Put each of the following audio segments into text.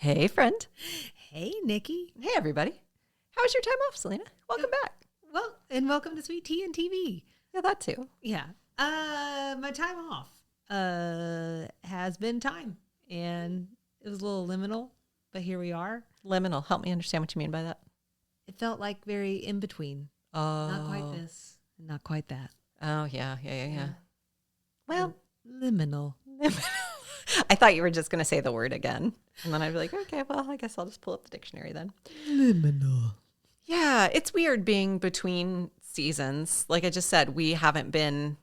Hey, friend. Hey, Nikki. Hey, everybody. How was your time off, Salina? Welcome back. Well, and welcome to Sweet Tea and TV. Yeah, that too. Yeah. My time off has been time, and it was a little liminal, but here we are. Liminal. Help me understand what you mean by that. It felt like very in between. Oh. Not quite this, not quite that. Oh, yeah. Well, Liminal. I thought you were just going to say the word again. And then I'd be like, okay, well, I guess I'll just pull up the dictionary then. Liminal. Yeah, it's weird being between seasons. Like I just said, we haven't been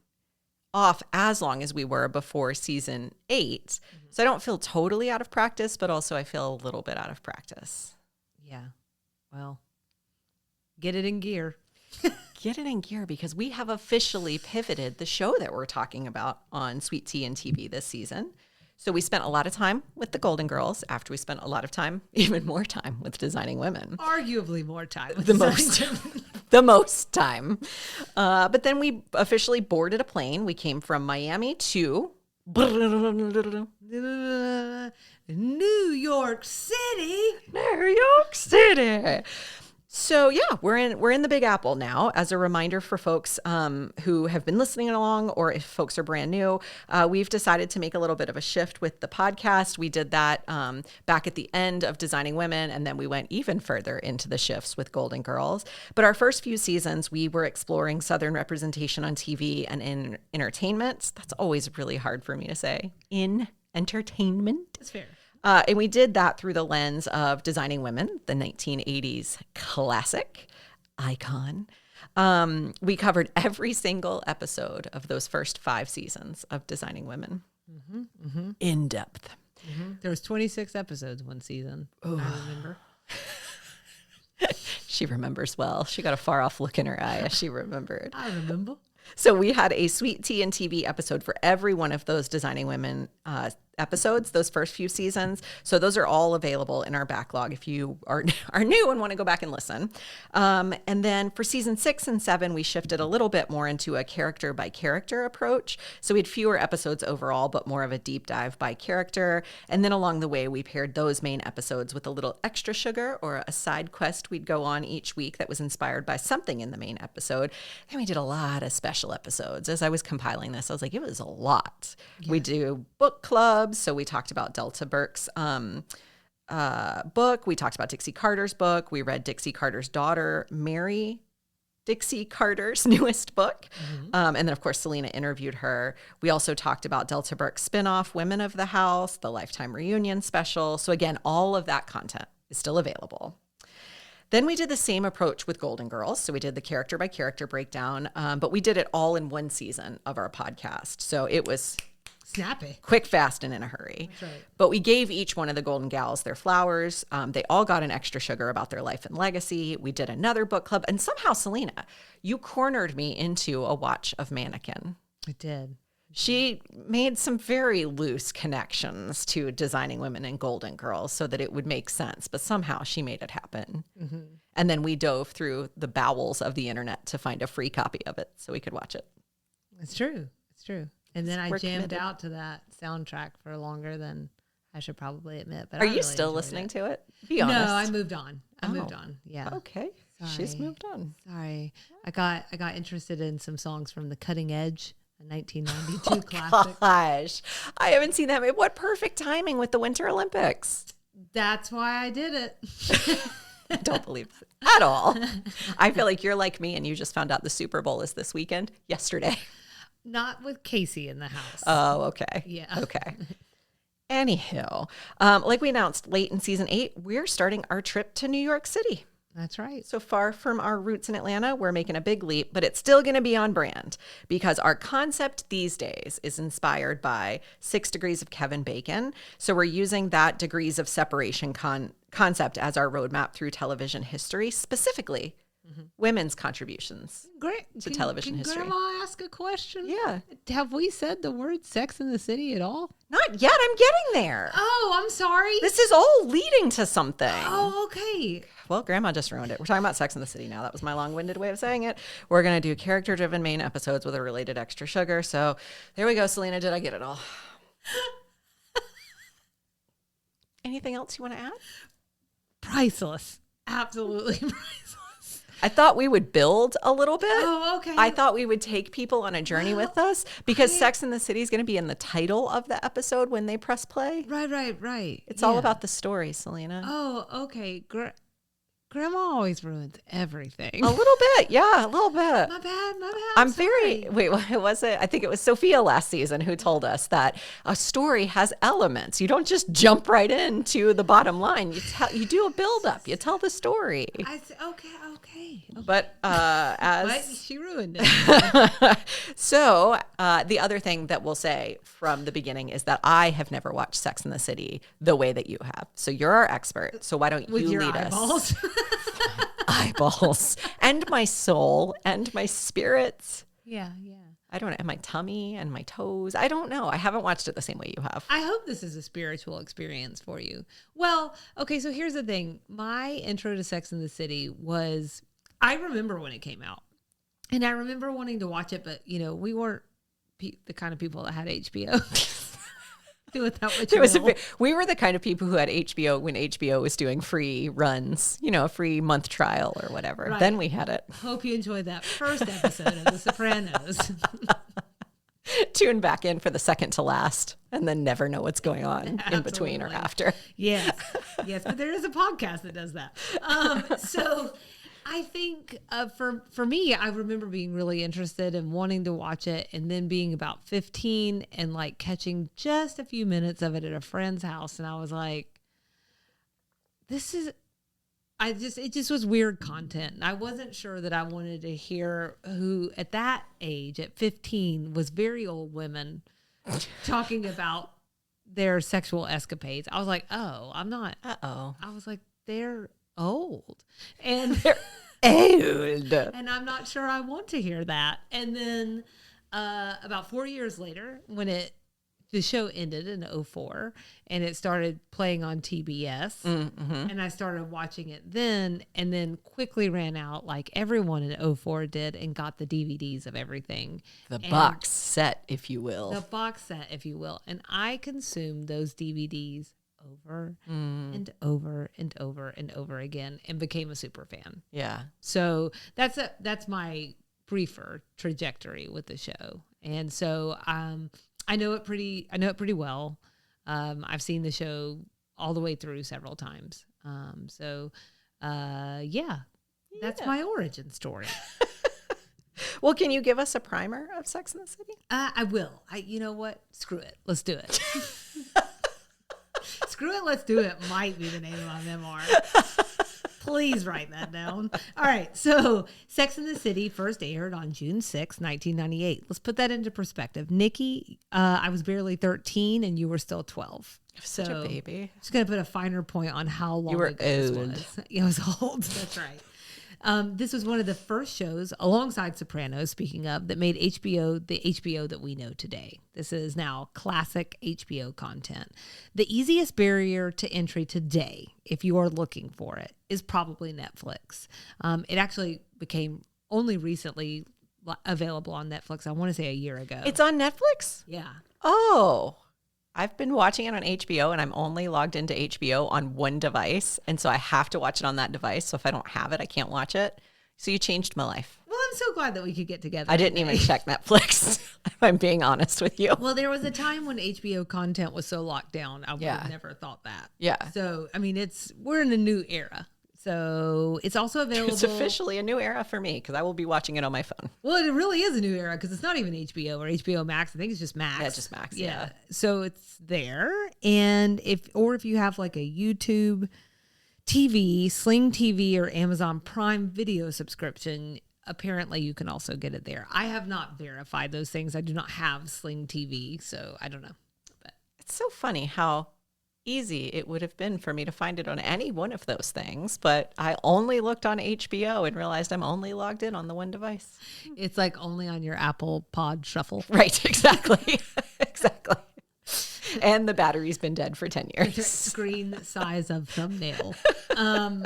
off as long as we were before season 8. Mm-hmm. So I don't feel totally out of practice, but also I feel a little bit out of practice. Yeah. Well, get it in gear. Get it in gear because we have officially pivoted the show that we're talking about on Sweet Tea and TV this season. So we spent a lot of time with the Golden Girls after we spent a lot of time, even more time, with Designing Women. Arguably more time. With the most time. But then we officially boarded a plane. We came from Miami to New York City. New York City. So yeah, we're in the Big Apple now. As a reminder for folks who have been listening along, or if folks are brand new, we've decided to make a little bit of a shift with the podcast. We did that back at the end of Designing Women, and then we went even further into the shifts with Golden Girls. But our first few seasons, we were exploring Southern representation on TV and in entertainment. That's always really hard for me to say. In entertainment. That's fair. And we did that through the lens of Designing Women, the 1980s classic icon. We covered every single episode of those first 5 seasons of Designing Women in depth. Mm-hmm. There was 26 episodes one season. Ooh. I remember. She remembers well. She got a far off look in her eye as she remembered. I remember. So we had a Sweet Tea and TV episode for every one of those Designing Women episodes, those first few seasons. So those are all available in our backlog if you are new and want to go back and listen. And then for season 6 and 7, we shifted a little bit more into a character by character approach. So we had fewer episodes overall, but more of a deep dive by character. And then along the way, we paired those main episodes with a little extra sugar or a side quest we'd go on each week that was inspired by something in the main episode. And we did a lot of special episodes. As I was compiling this, I was like, it was a lot. Yeah. We do book clubs. So we talked about Delta Burke's book. We talked about Dixie Carter's book. We read Dixie Carter's daughter, Mary Dixie Carter's newest book. Mm-hmm. And then, of course, Salina interviewed her. We also talked about Delta Burke's spinoff, Women of the House, the Lifetime Reunion special. So again, all of that content is still available. Then we did the same approach with Golden Girls. So we did the character by character breakdown, but we did it all in one season of our podcast. So it was snappy, quick, fast, and in a hurry. That's right. But we gave each one of the Golden Gals their flowers. They all got an extra sugar about their life and legacy. We did another book club. And somehow, Salina, you cornered me into a watch of Mannequin. I did. She made some very loose connections to Designing Women and Golden Girls so that it would make sense. But somehow she made it happen. Mm-hmm. And then we dove through the bowels of the internet to find a free copy of it so we could watch it. It's true. It's true. And then I jammed committed. out to that soundtrack for longer than I should probably admit. But Are you still listening to it? Be honest. No, I moved on. Moved on. Yeah. Okay. Sorry. She's moved on. Sorry. I got interested in some songs from The Cutting Edge, a 1992 classic. Gosh, I haven't seen that. What perfect timing with the Winter Olympics. That's why I did it. I don't believe it at all. I feel like you're like me and you just found out the Super Bowl is this weekend, yesterday. Not with Casey in the house. Oh, okay. Yeah. Okay. Anywho, like we announced late in season 8, we're starting our trip to New York City. That's right. So far from our roots in Atlanta, we're making a big leap, but it's still going to be on brand because our concept these days is inspired by 6 Degrees of Kevin Bacon. So we're using that degrees of separation concept as our roadmap through television history, specifically women's contributions to television history. Can Grandma ask a question? Yeah. Have we said the word Sex in the City at all? Not yet. I'm getting there. Oh, I'm sorry. This is all leading to something. Oh, okay. Well, Grandma just ruined it. We're talking about Sex in the City now. That was my long-winded way of saying it. We're going to do character-driven main episodes with a related extra sugar. So there we go, Salina. Did I get it all? Anything else you want to add? Priceless. Absolutely priceless. I thought we would build a little bit. Oh, okay. I thought we would take people on a journey with us because Sex and the City is going to be in the title of the episode when they press play. Right. It's all about the story, Salina. Oh, okay. Grandma always ruins everything. A little bit. Yeah, a little bit. My bad. I'm sorry. wait, what was it? I think it was Sophia last season who told us that a story has elements. You don't just jump right into the bottom line. You do a build up. You tell the story. Okay. But But she ruined it. So the other thing that we'll say from the beginning is that I have never watched Sex and the City the way that you have. So you're our expert. So why don't With you your lead eyeballs? us? Eyeballs and my soul and my spirits. Yeah. I don't know, and my tummy and my toes. I don't know. I haven't watched it the same way you have. I hope this is a spiritual experience for you. Well, okay, so here's the thing. My intro to Sex and the City was, I remember when it came out. And I remember wanting to watch it, but, we weren't the kind of people that had HBO. Do with that what you will. We were the kind of people who had HBO when HBO was doing free runs, a free month trial or whatever. Right. Then we had it. Hope you enjoyed that first episode of The Sopranos. Tune back in for the second to last and then never know what's going on in between or after. Yes, but there is a podcast that does that. So I think for me, I remember being really interested and wanting to watch it, and then being about 15 and like catching just a few minutes of it at a friend's house, and I was like, it just was weird content, and I wasn't sure that I wanted to hear who at that age, at 15, was very old women talking about their sexual escapades. I was like, oh, I'm not. Uh-oh. I was like, they're old. And they're old. And I'm not sure I want to hear that. And then about 4 years later, when the show ended in 2004 and it started playing on TBS, and I started watching it then, and then quickly ran out like everyone in 2004 did and got the DVDs of everything. The box set, if you will. And I consumed those DVDs over and over and over and over again and became a super fan. Yeah. So that's my briefer trajectory with the show. And so I know it pretty well. I've seen the show all the way through several times. That's my origin story. Well, can you give us a primer of Sex and the City? I will. You know what? Screw it. Let's do it. Screw it, let's do it might be the name of my memoir. Please write that down. All right. So Sex and the City first aired on June 6, 1998. Let's put that into perspective. Nikki, I was barely 13 and you were still 12. Such a baby. Just going to put a finer point on how long ago this was. I was old. That's right. This was one of the first shows, alongside Sopranos, speaking of, that made HBO the HBO that we know today. This is now classic HBO content. The easiest barrier to entry today, if you are looking for it, is probably Netflix. It actually became only recently available on Netflix, I want to say a year ago. It's on Netflix? Yeah. Oh, I've been watching it on HBO, and I'm only logged into HBO on one device. And so I have to watch it on that device. So if I don't have it, I can't watch it. So you changed my life. Well, I'm so glad that we could get together. I didn't even check Netflix, if I'm being honest with you. Well, there was a time when HBO content was so locked down, I would have never thought that. Yeah. So, I mean, we're in a new era. So it's also available. It's officially a new era for me because I will be watching it on my phone. Well, it really is a new era because it's not even HBO or HBO Max. I think it's just Max. Yeah, just Max. Yeah. So it's there. And if you have like a YouTube TV, Sling TV, or Amazon Prime Video subscription, apparently you can also get it there. I have not verified those things. I do not have Sling TV, so I don't know. But it's so funny how easy it would have been for me to find it on any one of those things, but I only looked on HBO and realized I'm only logged in on the one device. It's like only on your Apple Pod Shuffle. Right, exactly. Exactly. And the battery's been dead for 10 years. Screen size of thumbnail. And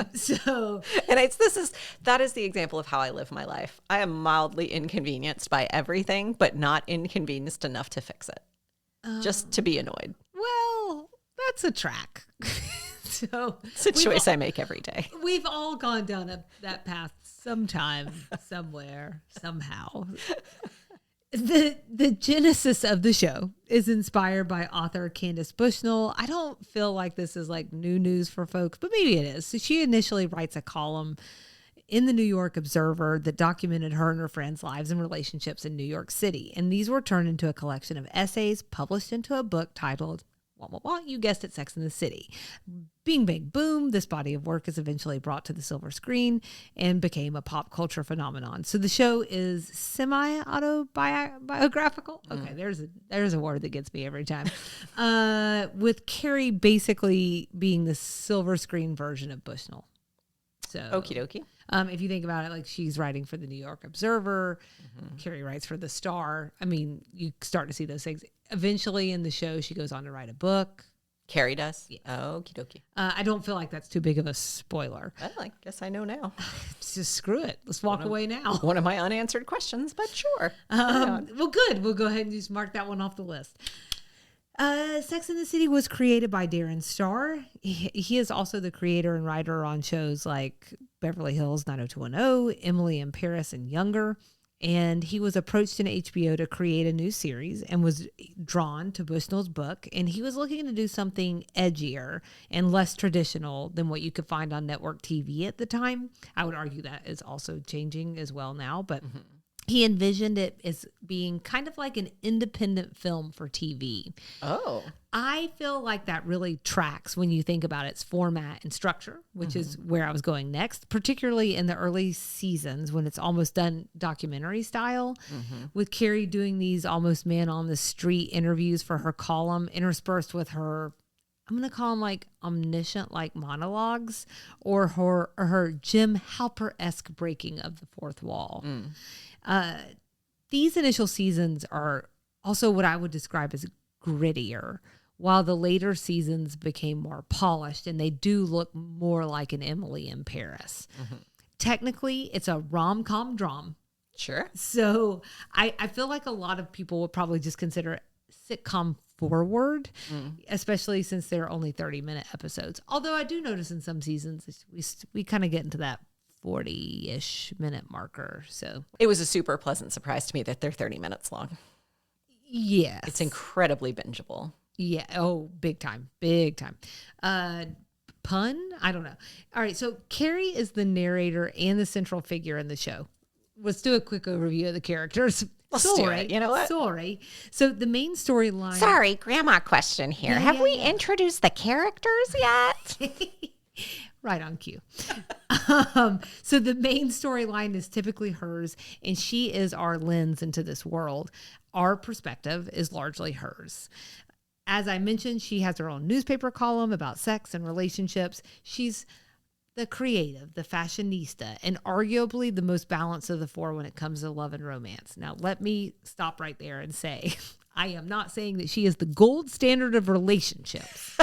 that is the example of how I live my life. I am mildly inconvenienced by everything, but not inconvenienced enough to fix it. Just to be annoyed. Well, that's a track. So it's a choice I make every day. We've all gone down that path sometime, somewhere, somehow. The genesis of the show is inspired by author Candace Bushnell. I don't feel like this is like new news for folks, but maybe it is. So she initially writes a column in the New York Observer that documented her and her friends' lives and relationships in New York City. And these were turned into a collection of essays published into a book titled, you guessed it, Sex and the City. Bing, bang, boom. This body of work is eventually brought to the silver screen and became a pop culture phenomenon. So the show is semi-autobiographical. Okay, there's a word that gets me every time. With Carrie basically being the silver screen version of Bushnell. So, okie dokie. If you think about it, like she's writing for the New York Observer, Carrie writes for the Star. I mean, you start to see those things. Eventually in the show, she goes on to write a book. Carrie does? Yeah. Okie dokie. I don't feel like that's too big of a spoiler. Well, I guess I know now. Just screw it. Let's walk away now. One of my unanswered questions, but sure. Well, good. We'll go ahead and just mark that one off the list. Sex and the City was created by Darren Star. He is also the creator and writer on shows like Beverly Hills 90210, Emily in Paris, and Younger. And he was approached in HBO to create a new series and was drawn to Bushnell's book. And he was looking to do something edgier and less traditional than what you could find on network TV at the time. I would argue that is also changing as well now, but he envisioned it as being kind of like an independent film for TV. Oh. I feel like that really tracks when you think about its format and structure, which is where I was going next, particularly in the early seasons when it's almost done documentary style, with Carrie doing these almost man on the street interviews for her column, interspersed with her, I'm going to call them like omniscient like monologues, or her Jim Halper-esque breaking of the fourth wall. These initial seasons are also what I would describe as grittier, while the later seasons became more polished and they do look more like an Emily in Paris. Technically, it's a rom-com drama. Sure. So I feel like a lot of people would probably just consider it sitcom forward, especially since they're only 30-minute episodes. Although I do notice in some seasons we kind of get into that 40-ish minute marker. So it was a super pleasant surprise to me that they're 30 minutes long. Yes. It's incredibly bingeable. Yeah. Oh, big time. Big time. Pun? I don't know. All right. So Carrie is the narrator and the central figure in the show. Let's do a quick overview of the characters. Let's do it. You know what? Sorry. So the main storyline. Sorry, grandma question here. Have we introduced the characters yet? Right on cue. So the main storyline is typically hers, and she is our lens into this world. Our perspective is largely hers. As I mentioned, she has her own newspaper column about sex and relationships. She's the creative, the fashionista, and arguably the most balanced of the four when it comes to love and romance. Now, let me stop right there and say, I am not saying that she is the gold standard of relationships.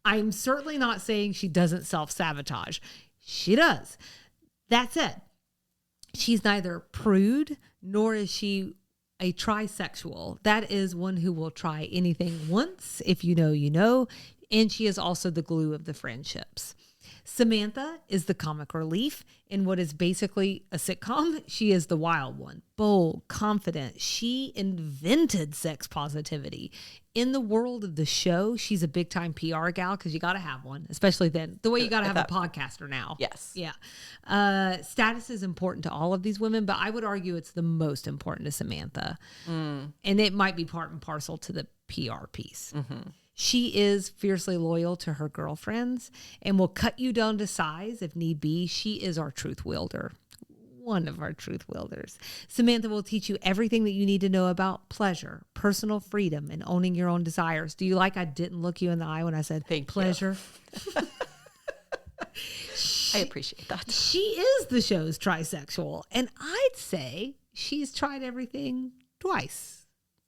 I'm certainly not saying she doesn't self-sabotage. She does. That said, she's neither prude nor is she a trisexual. That is one who will try anything once. If you know, you know. And she is also the glue of the friendships. Samantha is the comic relief in what is basically a sitcom. She is the wild one, bold, confident. She invented sex positivity. In the world of the show, she's a big time PR gal because you got to have one, especially then. The way you got to have a podcaster now. Yes. Yeah. Status is important to all of these women, but I would argue it's the most important to Samantha. And it might be part and parcel to the PR piece. She is fiercely loyal to her girlfriends and will cut you down to size if need be. She is our truth wielder. One of our truth wielders. Samantha will teach you everything that you need to know about pleasure, personal freedom, and owning your own desires. Do you like I didn't look you in the eye when I said pleasure? I appreciate that. She is the show's trisexual, and I'd say she's tried everything twice.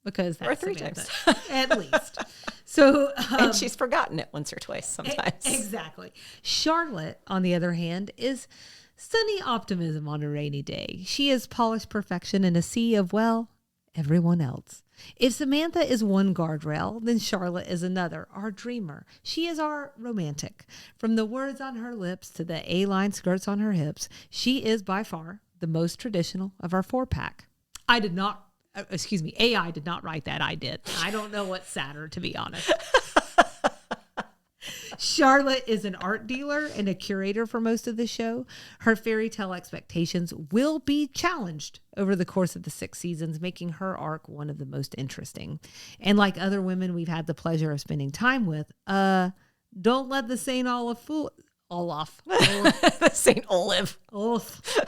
Because that's or three Samantha, times at least. So, and she's forgotten it once or twice sometimes. Exactly. Charlotte, on the other hand, is sunny optimism on a rainy day. She is polished perfection in a sea of, well, everyone else. If Samantha is one guardrail, then Charlotte is another, our dreamer. She is our romantic. From the words on her lips to the A-line skirts on her hips, she is by far the most traditional of our 4-pack. AI did not write that. I did. I don't know what's sadder, to be honest. Charlotte is an art dealer and a curator for most of the show. Her fairy tale expectations will be challenged over the course of the 6 seasons, making her arc one of the most interesting. And like other women we've had the pleasure of spending time with, don't let the St. Olaf fool... Olaf. St. Olive. Olaf.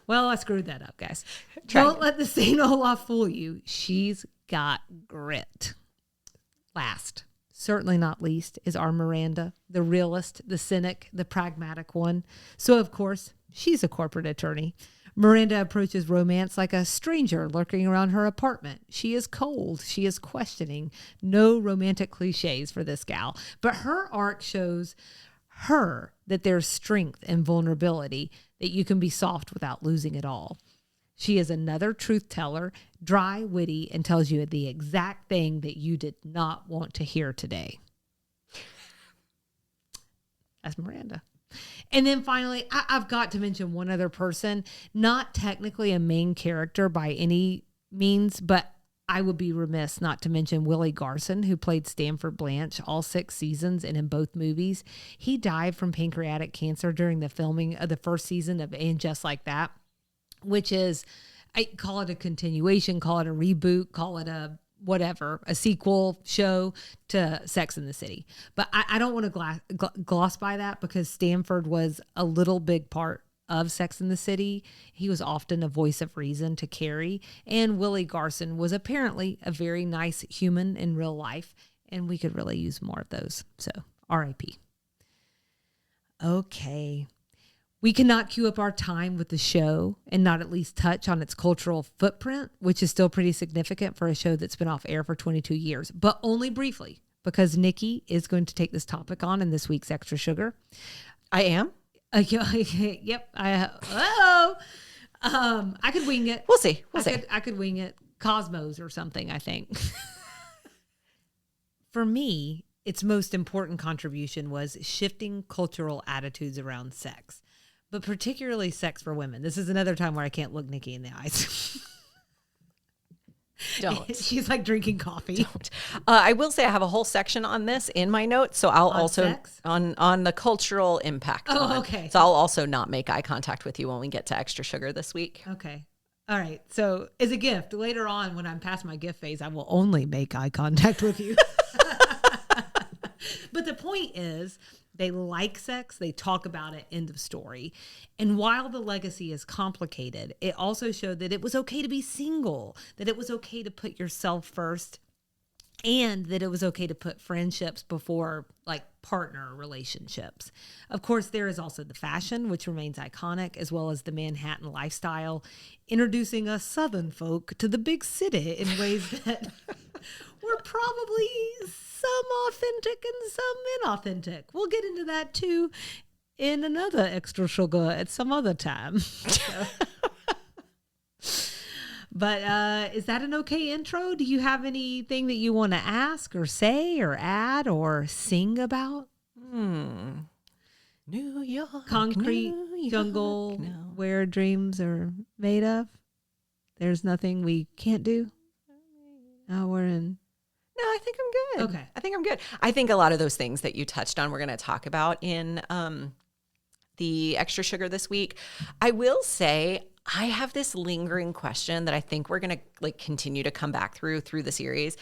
Well, I screwed that up, guys. Don't let the St. Olaf fool you. She's got grit. Last, certainly not least, is our Miranda, the realist, the cynic, the pragmatic one. So, of course, she's a corporate attorney. Miranda approaches romance like a stranger lurking around her apartment. She is cold. She is questioning. No romantic cliches for this gal. But her arc shows her that there's strength and vulnerability, that you can be soft without losing it all. She is another truth teller, dry, witty, and tells you the exact thing that you did not want to hear today. That's Miranda. And then finally, I've got to mention one other person, not technically a main character by any means, but I would be remiss not to mention Willie Garson, who played Stanford Blanche all 6 seasons and in both movies. He died from pancreatic cancer during the filming of the first season of And Just Like That, which is, I call it a continuation, call it a reboot, call it a whatever, a sequel show to Sex and the City. But I don't want to gloss by that, because Stanford was a little big part of Sex and the City. He was often a voice of reason to Carrie, and Willie Garson was apparently a very nice human in real life, and we could really use more of those. So R.I.P. Okay. We cannot queue up our time with the show and not at least touch on its cultural footprint, which is still pretty significant for a show that's been off air for 22 years, but only briefly, because Nikki is going to take this topic on in this week's Extra Sugar. I am? Yep. I could wing it. We'll see. I could wing it. Cosmos or something, I think. For me, its most important contribution was shifting cultural attitudes around sex, but particularly sex for women. This is another time where I can't look Nikki in the eyes. Don't. She's like drinking coffee. Don't. I will say I have a whole section on this in my notes, so I'll also sex? on the cultural impact. Okay. So I'll also not make eye contact with you when we get to Extra Sugar this week. Okay. All right. So as a gift, later on when I'm past my gift phase, I will only make eye contact with you. But the point is, they like sex. They talk about it. End of story. And while the legacy is complicated, it also showed that it was okay to be single, that it was okay to put yourself first, and that it was okay to put friendships before like partner relationships. Of course, there is also the fashion, which remains iconic, as well as the Manhattan lifestyle, introducing us Southern folk to the big city in ways that were probably some authentic and some inauthentic. We'll get into that too in another Extra Sugar at some other time. But is that an okay intro? Do you have anything that you want to ask or say or add or sing about? New York. Concrete New York, jungle no. where dreams are made of? There's nothing we can't do? Now we're in... No, I think I'm good. Okay. I think I'm good. I think a lot of those things that you touched on, we're going to talk about in the Extra Sugar this week. I will say I have this lingering question that I think we're going to like continue to come back through the series.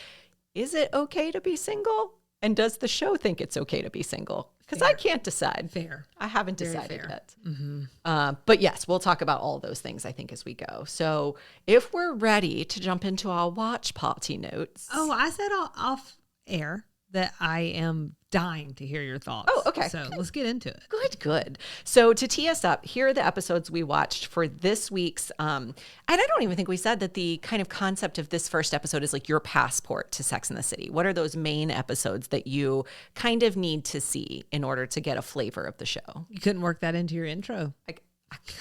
Is it okay to be single? And does the show think it's okay to be single? Because I can't decide. Fair. I haven't Very decided fair. yet. Mm-hmm. But yes, we'll talk about all those things, I think, as we go. So if we're ready to jump into our watch party notes. Oh, I said off air that I am dying to hear your thoughts. Oh, okay. So let's get into it. Good. So to tee us up, here are the episodes we watched for this week's, and I don't even think we said that the kind of concept of this first episode is like your passport to Sex and the City. What are those main episodes that you kind of need to see in order to get a flavor of the show? You couldn't work that into your intro. I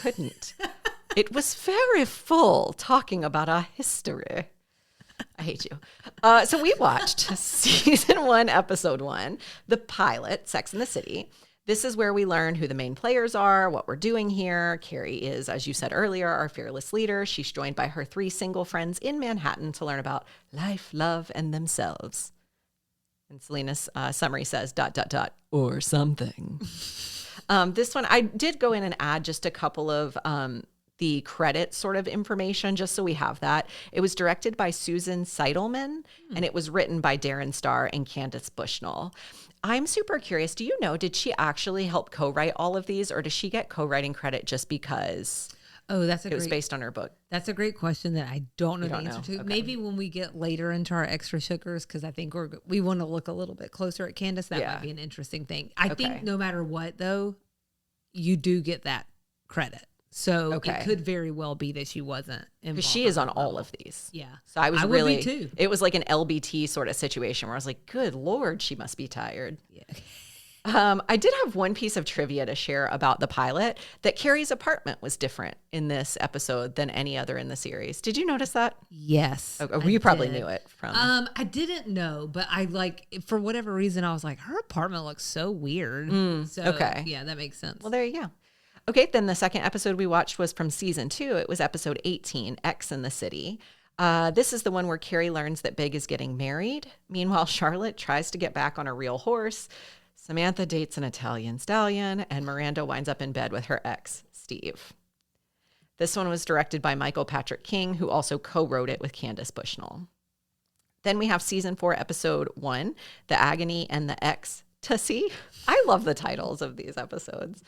couldn't. It was very full talking about our history. I hate you. So we watched season 1, episode 1, the pilot, Sex and the City. This is where we learn who the main players are, what we're doing here. Carrie is, as you said earlier, our fearless leader. She's joined by her 3 single friends in Manhattan to learn about life, love, and themselves. And Salina's summary says, ... or something. This one, I did go in and add just a couple of the credit sort of information, just so we have that. It was directed by Susan Seidelman, and it was written by Darren Star and Candace Bushnell. I'm super curious. Do you know, did she actually help co-write all of these, or does she get co-writing credit just because it was based on her book? That's a great question that I don't know the answer to. Okay. Maybe when we get later into our extra sugars, because I think we want to look a little bit closer at Candace. That might be an interesting thing. I think no matter what, though, you do get that credit. So it could very well be that she wasn't involved. Because she is on all of these. Yeah. So I would be too. It was like an LBT sort of situation where I was like, good Lord, she must be tired. Yeah. I did have one piece of trivia to share about the pilot, that Carrie's apartment was different in this episode than any other in the series. Did you notice that? Yes. Okay, you probably knew it from. I didn't know, but I for whatever reason, I was like, her apartment looks so weird. Yeah, that makes sense. Well, there you go. Okay, then the second episode we watched was from season 2. It was episode 18, X in the City. This is the one where Carrie learns that Big is getting married. Meanwhile, Charlotte tries to get back on a real horse. Samantha dates an Italian stallion, and Miranda winds up in bed with her ex, Steve. This one was directed by Michael Patrick King, who also co-wrote it with Candace Bushnell. Then we have season 4, episode 1, The Agony and the Ecstasy. I love the titles of these episodes.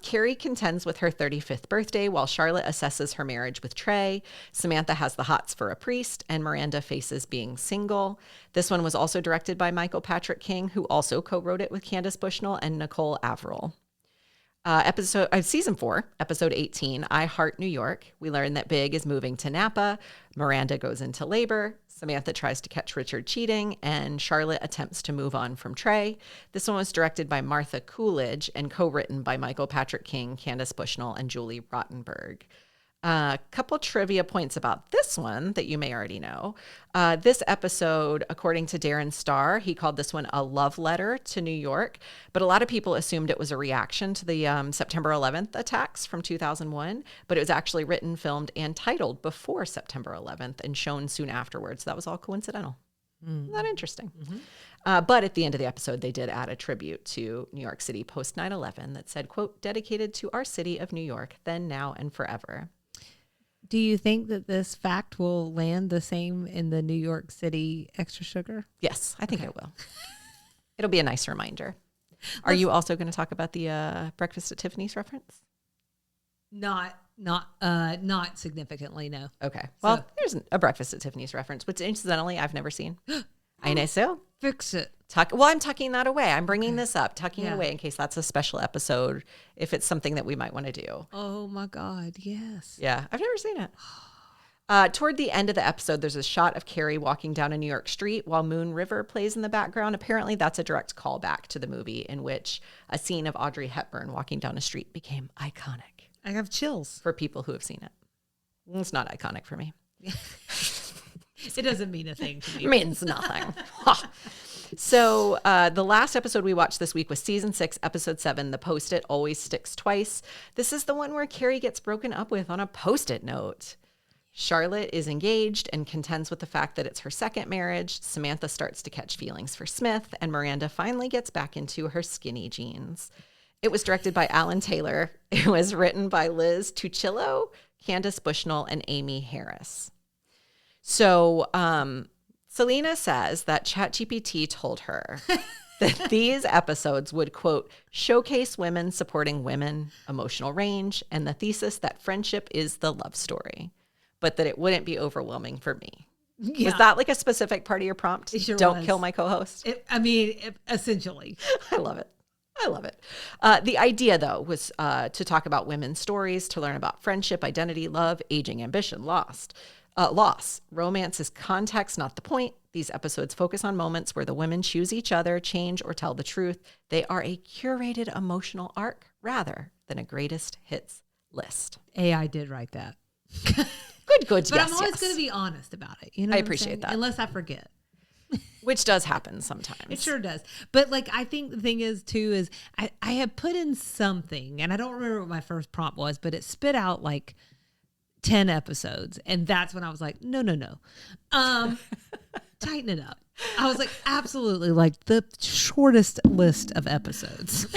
Carrie contends with her 35th birthday while Charlotte assesses her marriage with Trey. Samantha has the hots for a priest, and Miranda faces being single. This one was also directed by Michael Patrick King, who also co-wrote it with Candace Bushnell and Nicole Averill. Season 4, episode 18, I Heart New York. We learn that Big is moving to Napa. Miranda goes into labor. Samantha tries to catch Richard cheating, and Charlotte attempts to move on from Trey. This one was directed by Martha Coolidge and co-written by Michael Patrick King, Candace Bushnell, and Julie Rottenberg. A couple trivia points about this one that you may already know. This episode, according to Darren Star, he called this one a love letter to New York, but a lot of people assumed it was a reaction to the September 11th attacks from 2001, but it was actually written, filmed, and titled before September 11th and shown soon afterwards. That was all coincidental. Isn't that interesting? Mm-hmm. But at the end of the episode, they did add a tribute to New York City post 9/11 that said, quote, dedicated to our city of New York, then, now, and forever. Do you think that this fact will land the same in the New York City extra sugar? Yes, I think it will. It'll be a nice reminder. Are you also going to talk about the Breakfast at Tiffany's reference? Not significantly, no. Okay. Well, there's a Breakfast at Tiffany's reference, which incidentally I've never seen. I know so. Fix it. I'm tucking that away. I'm bringing this up, tucking it away in case that's a special episode, if it's something that we might want to do. Oh my God, yes. Yeah, I've never seen it. Toward the end of the episode, there's a shot of Carrie walking down a New York street while Moon River plays in the background. Apparently, that's a direct callback to the movie in which a scene of Audrey Hepburn walking down a street became iconic. I have chills. For people who have seen it. It's not iconic for me. It doesn't mean a thing to me. It means nothing. So the last episode we watched this week was season 6, episode 7, The Post-it Always Sticks Twice. This is the one where Carrie gets broken up with on a Post-it note. Charlotte is engaged and contends with the fact that it's her second marriage. Samantha starts to catch feelings for Smith, and Miranda finally gets back into her skinny jeans. It was directed by Alan Taylor. It was written by Liz Tuccillo, Candace Bushnell, and Amy Harris. So Salina says that ChatGPT told her that these episodes would, quote, showcase women supporting women, emotional range, and the thesis that friendship is the love story, but that it wouldn't be overwhelming for me. Yeah. Was that like a specific part of your prompt? It sure Don't was. Kill my co-host? Essentially. I love it. The idea, though, was to talk about women's stories, to learn about friendship, identity, love, aging, ambition, loss. Romance is context, not the point. These episodes focus on moments where the women choose each other, change, or tell the truth. They are a curated emotional arc rather than a greatest hits list. AI did write that. Good. But Yes, I'm always going to be honest about it. You know, I appreciate that. Unless I forget. Which does happen sometimes. It sure does. But like, I think the thing is too, is I had put in something, and I don't remember what my first prompt was, but it spit out like 10 episodes. And that's when I was like, no. Tighten it up. I was like, absolutely, like the shortest list of episodes.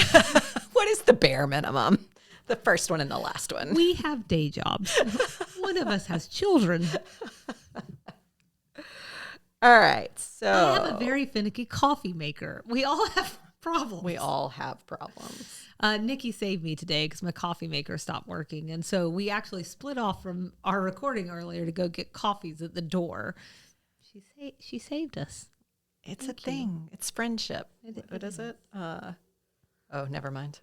What is the bare minimum? The first one and the last one. We have day jobs. One of us has children. All right. So I have a very finicky coffee maker. We all have problems. Nikki saved me today because my coffee maker stopped working. And so we actually split off from our recording earlier to go get coffees at the door. She saved us. It's Thank a thing. You. It's friendship. What is it? Never mind.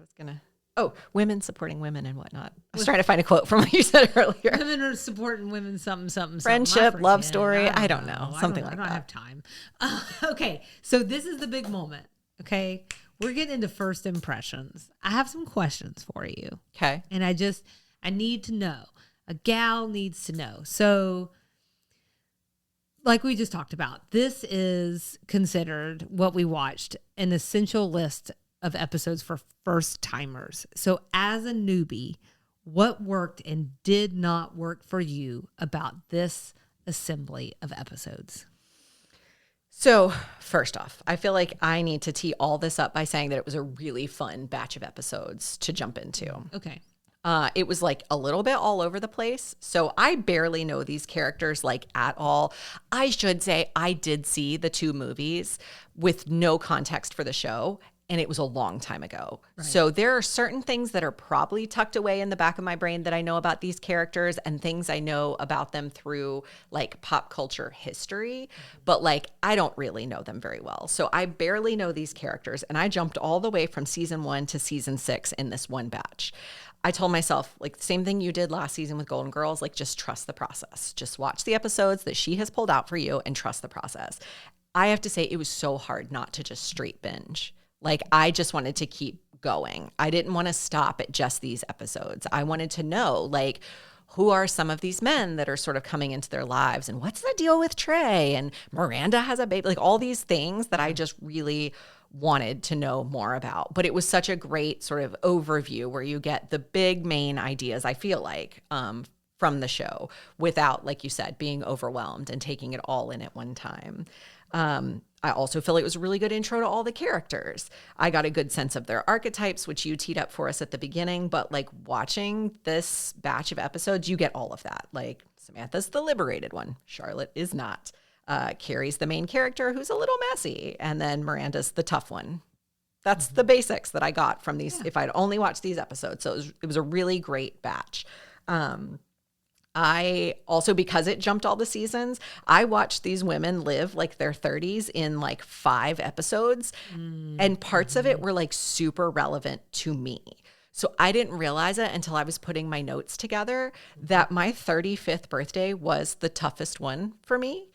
Women supporting women and whatnot. I was trying to find a quote from what you said earlier. Women are supporting women, something. Friendship, love story. I don't know. Something like that. I don't have time. Okay. So this is the big moment. Okay. We're getting into first impressions. I have some questions for you. Okay. And I need to know. A gal needs to know. So, like we just talked about, this is considered what we watched an essential list of episodes for first timers. So as a newbie, what worked and did not work for you about this assembly of episodes? So first off, I feel like I need to tee all this up by saying that it was a really fun batch of episodes to jump into. Okay. It was like a little bit all over the place. So I barely know these characters like at all. I should say I did see the 2 movies with no context for the show. And it was a long time ago. Right. So there are certain things that are probably tucked away in the back of my brain that I know about these characters and things I know about them through like pop culture history. But like, I don't really know them very well. So I barely know these characters. And I jumped all the way from season 1 to season 6 in this one batch. I told myself, like, the same thing you did last season with Golden Girls, like, just trust the process. Just watch the episodes that she has pulled out for you and trust the process. I have to say, it was so hard not to just straight binge. Like, I just wanted to keep going. I didn't want to stop at just these episodes. I wanted to know, like, who are some of these men that are sort of coming into their lives? And what's the deal with Trey? And Miranda has a baby. Like, all these things that I just really wanted to know more about. But it was such a great sort of overview where you get the big main ideas, I feel like, from the show without, like you said, being overwhelmed and taking it all in at one time. I also feel like it was a really good intro to all the characters. I got a good sense of their archetypes, which you teed up for us at the beginning, but like watching this batch of episodes, you get all of that. Like Samantha's the liberated one. Charlotte is not. Carrie's the main character who's a little messy. And then Miranda's the tough one. That's the basics that I got from these, if I'd only watched these episodes. So it was a really great batch. I also, because it jumped all the seasons, I watched these women live like their 30s in like 5 episodes. And parts of it were like super relevant to me. So I didn't realize it until I was putting my notes together that my 35th birthday was the toughest one for me.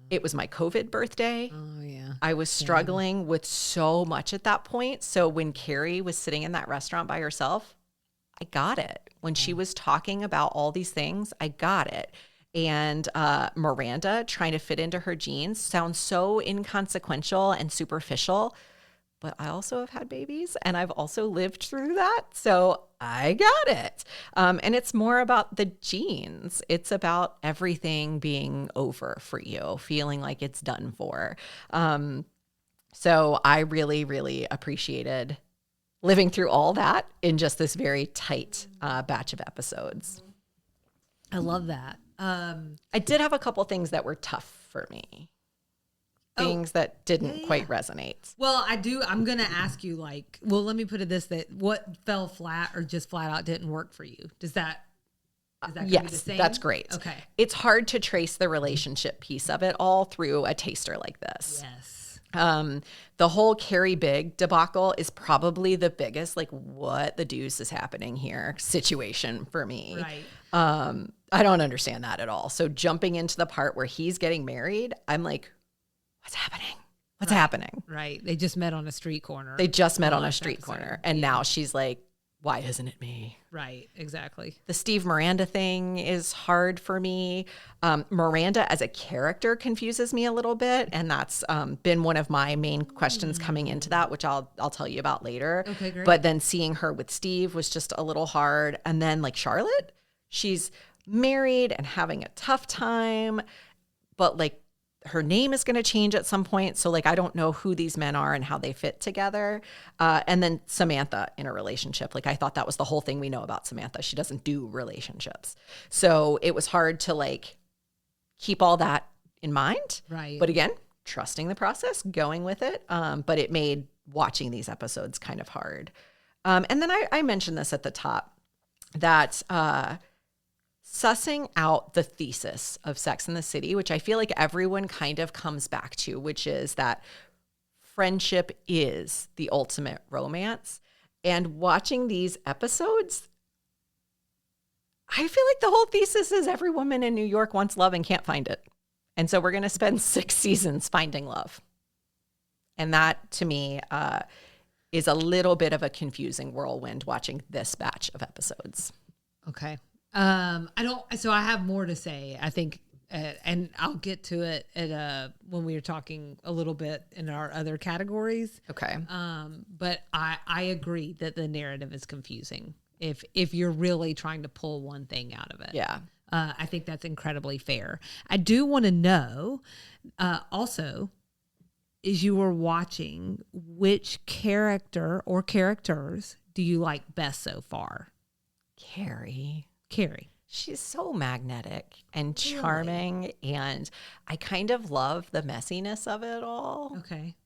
It was my COVID birthday. Oh, yeah. I was struggling with so much at that point. So when Carrie was sitting in that restaurant by herself, I got it. When she was talking about all these things, I got it. And Miranda trying to fit into her jeans sounds so inconsequential and superficial, but I also have had babies and I've also lived through that. So I got it. And it's more about the jeans. It's about everything being over for you, feeling like it's done for. So I really, really appreciated living through all that in just this very tight batch of episodes. I love that. I did have a couple things that were tough for me. Things that didn't quite resonate. Well, I do. I'm going to ask you let me put it this, that what fell flat or just flat out didn't work for you? Is that yes, be the same? That's great. Okay. It's hard to trace the relationship piece of it all through a taster like this. Yes. The whole Carrie Big debacle is probably the biggest, like, what the deuce is happening here situation for me. Right. I don't understand that at all. So jumping into the part where he's getting married, I'm like, what's happening? What's happening? Right. They just met on a street corner. And now she's like why isn't it me? Right, exactly. The Steve Miranda thing is hard for me. Miranda as a character confuses me a little bit, and that's been one of my main questions coming into that, which I'll tell you about later. Okay, great. But then seeing her with Steve was just a little hard. And then like Charlotte, she's married and having a tough time, but like her name is going to change at some point. So like, I don't know who these men are and how they fit together. And then Samantha in a relationship. Like I thought that was the whole thing we know about Samantha. She doesn't do relationships. So it was hard to like keep all that in mind. Right. But again, trusting the process, going with it. But it made watching these episodes kind of hard. And then I mentioned this at the top that, sussing out the thesis of Sex and the City, which I feel like everyone kind of comes back to, which is that friendship is the ultimate romance. And watching these episodes, I feel like the whole thesis is every woman in New York wants love and can't find it. And so we're going to spend 6 seasons finding love. And that, to me, is a little bit of a confusing whirlwind watching this batch of episodes. Okay. So I have more to say, I think, and I'll get to it at, when we were talking a little bit in our other categories. Okay. But I agree that the narrative is confusing if you're really trying to pull one thing out of it. Yeah. I think that's incredibly fair. I do want to know, also, as you were watching, which character or characters do you like best so far? Carrie. She's so magnetic and charming, and I kind of love the messiness of it all. Okay.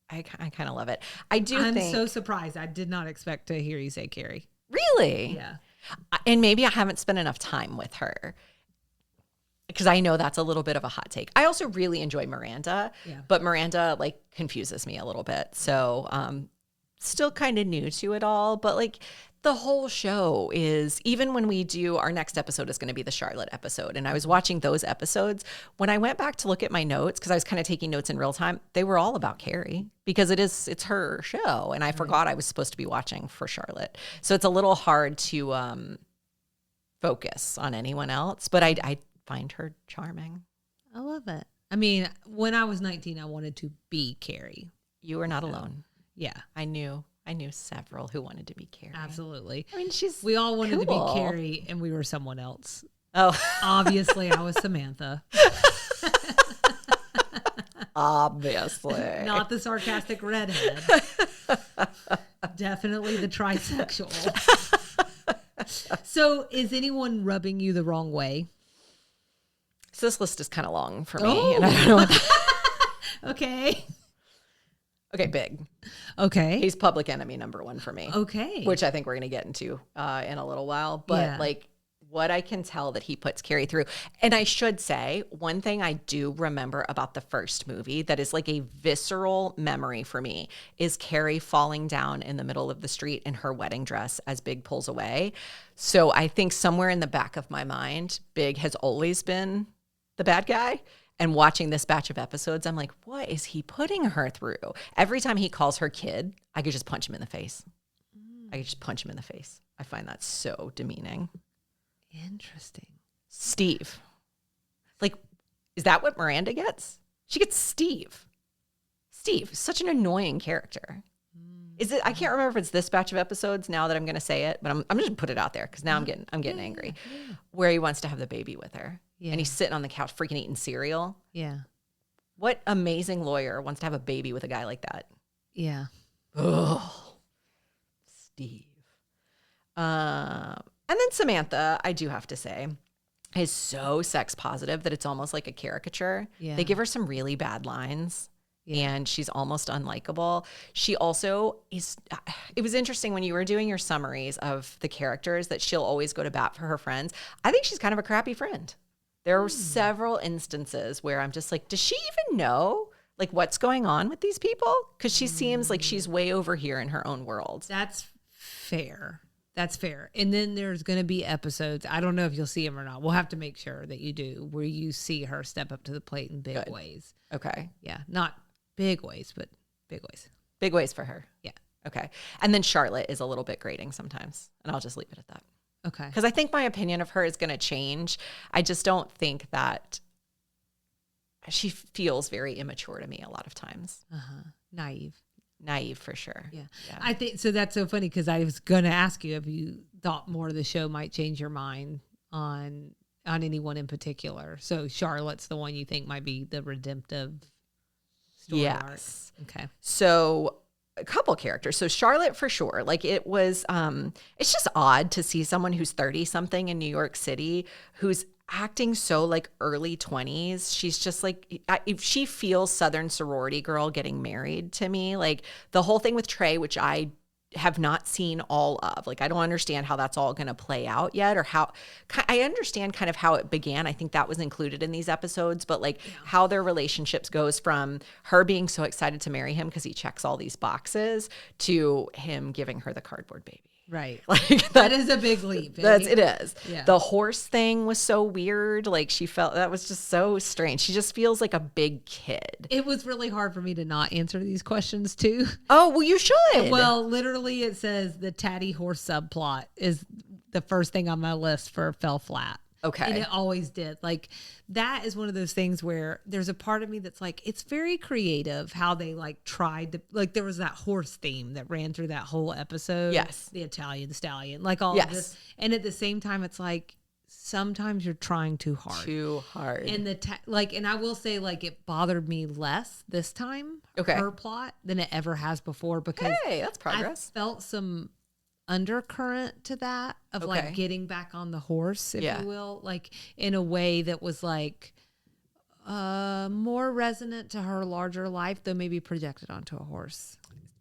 I kind of love it. I'm so surprised. I did not expect to hear you say Carrie. Really? Yeah. And maybe I haven't spent enough time with her, because I know that's a little bit of a hot take. I also really enjoy Miranda, but Miranda like confuses me a little bit. So still kind of new to it all, but like the whole show is, even when we do, our next episode is going to be the Charlotte episode. And I was watching those episodes. When I went back to look at my notes, because I was kind of taking notes in real time, they were all about Carrie, because it's her show. And I forgot I was supposed to be watching for Charlotte. So it's a little hard to focus on anyone else, but I find her charming. I love it. I mean, when I was 19, I wanted to be Carrie. You were not alone. Yeah. I knew several who wanted to be Carrie. Absolutely. I mean, we all wanted to be Carrie, and we were someone else. Oh. Obviously, I was Samantha. Obviously. Not the sarcastic redhead. Definitely the trisexual. So is anyone rubbing you the wrong way? So this list is kind of long for me. And I don't know what Okay. Okay, Big. Okay. He's public enemy number 1 for me. Okay. Which I think we're going to get into in a little while. But like what I can tell that he puts Carrie through. And I should say, one thing I do remember about the first movie that is like a visceral memory for me is Carrie falling down in the middle of the street in her wedding dress as Big pulls away. So I think somewhere in the back of my mind, Big has always been the bad guy. And watching this batch of episodes, I'm like, what is he putting her through? Every time he calls her kid, I could just punch him in the face. I could just punch him in the face. I find that so demeaning. Interesting. Steve. Like, is that what Miranda gets? She gets Steve. Steve, such an annoying character. Is it? I can't remember if it's this batch of episodes now that I'm going to say it, but I'm just going to put it out there because now I'm getting angry. Yeah. Where he wants to have the baby with her. Yeah. And he's sitting on the couch freaking eating cereal. Yeah. What amazing lawyer wants to have a baby with a guy like that? Yeah. Oh, Steve. And then Samantha, I do have to say, is so sex positive that it's almost like a caricature. Yeah. They give her some really bad lines. Yeah. And she's almost unlikable. She also is, it was interesting when you were doing your summaries of the characters that she'll always go to bat for her friends. I think she's kind of a crappy friend. There were several instances where I'm just like, does she even know like what's going on with these people? Because she seems like she's way over here in her own world. That's fair. That's fair. And then there's going to be episodes, I don't know if you'll see them or not. We'll have to make sure that you do, where you see her step up to the plate in big ways. Okay. Yeah. Not big ways, but big ways. Big ways for her. Yeah. Okay. And then Charlotte is a little bit grating sometimes, and I'll just leave it at that. Okay. Because I think my opinion of her is going to change. I just don't think that she feels very immature to me a lot of times. Naive for sure. Yeah. I think so. That's so funny because I was going to ask you if you thought more of the show might change your mind on anyone in particular. So Charlotte's the one you think might be the redemptive story arc. Okay. So a couple characters. So Charlotte for sure. Like it was, it's just odd to see someone who's 30 something in New York City who's acting so like early 20s. She's just like, if she feels Southern sorority girl getting married to me, like the whole thing with Trey, which I have not seen all of. Like, I don't understand how that's all going to play out yet, or how I understand kind of how it began. I think that was included in these episodes, but like how their relationships goes from her being so excited to marry him because he checks all these boxes to him giving her the cardboard baby. Right. Like that is a big leap. It is. Yeah. The horse thing was so weird. Like she felt that was just so strange. She just feels like a big kid. It was really hard for me to not answer these questions too. Oh, well, you should. Well, literally it says the tatty horse subplot is the first thing on my list for fell flat. Okay. And it always did. Like that is one of those things where there's a part of me that's like, it's very creative how they like tried to, like there was that horse theme that ran through that whole episode. Yes. The Italian stallion, like all of this. And at the same time, it's like, sometimes you're trying too hard. Too hard. And and I will say like it bothered me less this time, her plot, than it ever has before because hey, that's progress. I felt some undercurrent to that of like getting back on the horse, if you will, like in a way that was like more resonant to her larger life, though maybe projected onto a horse.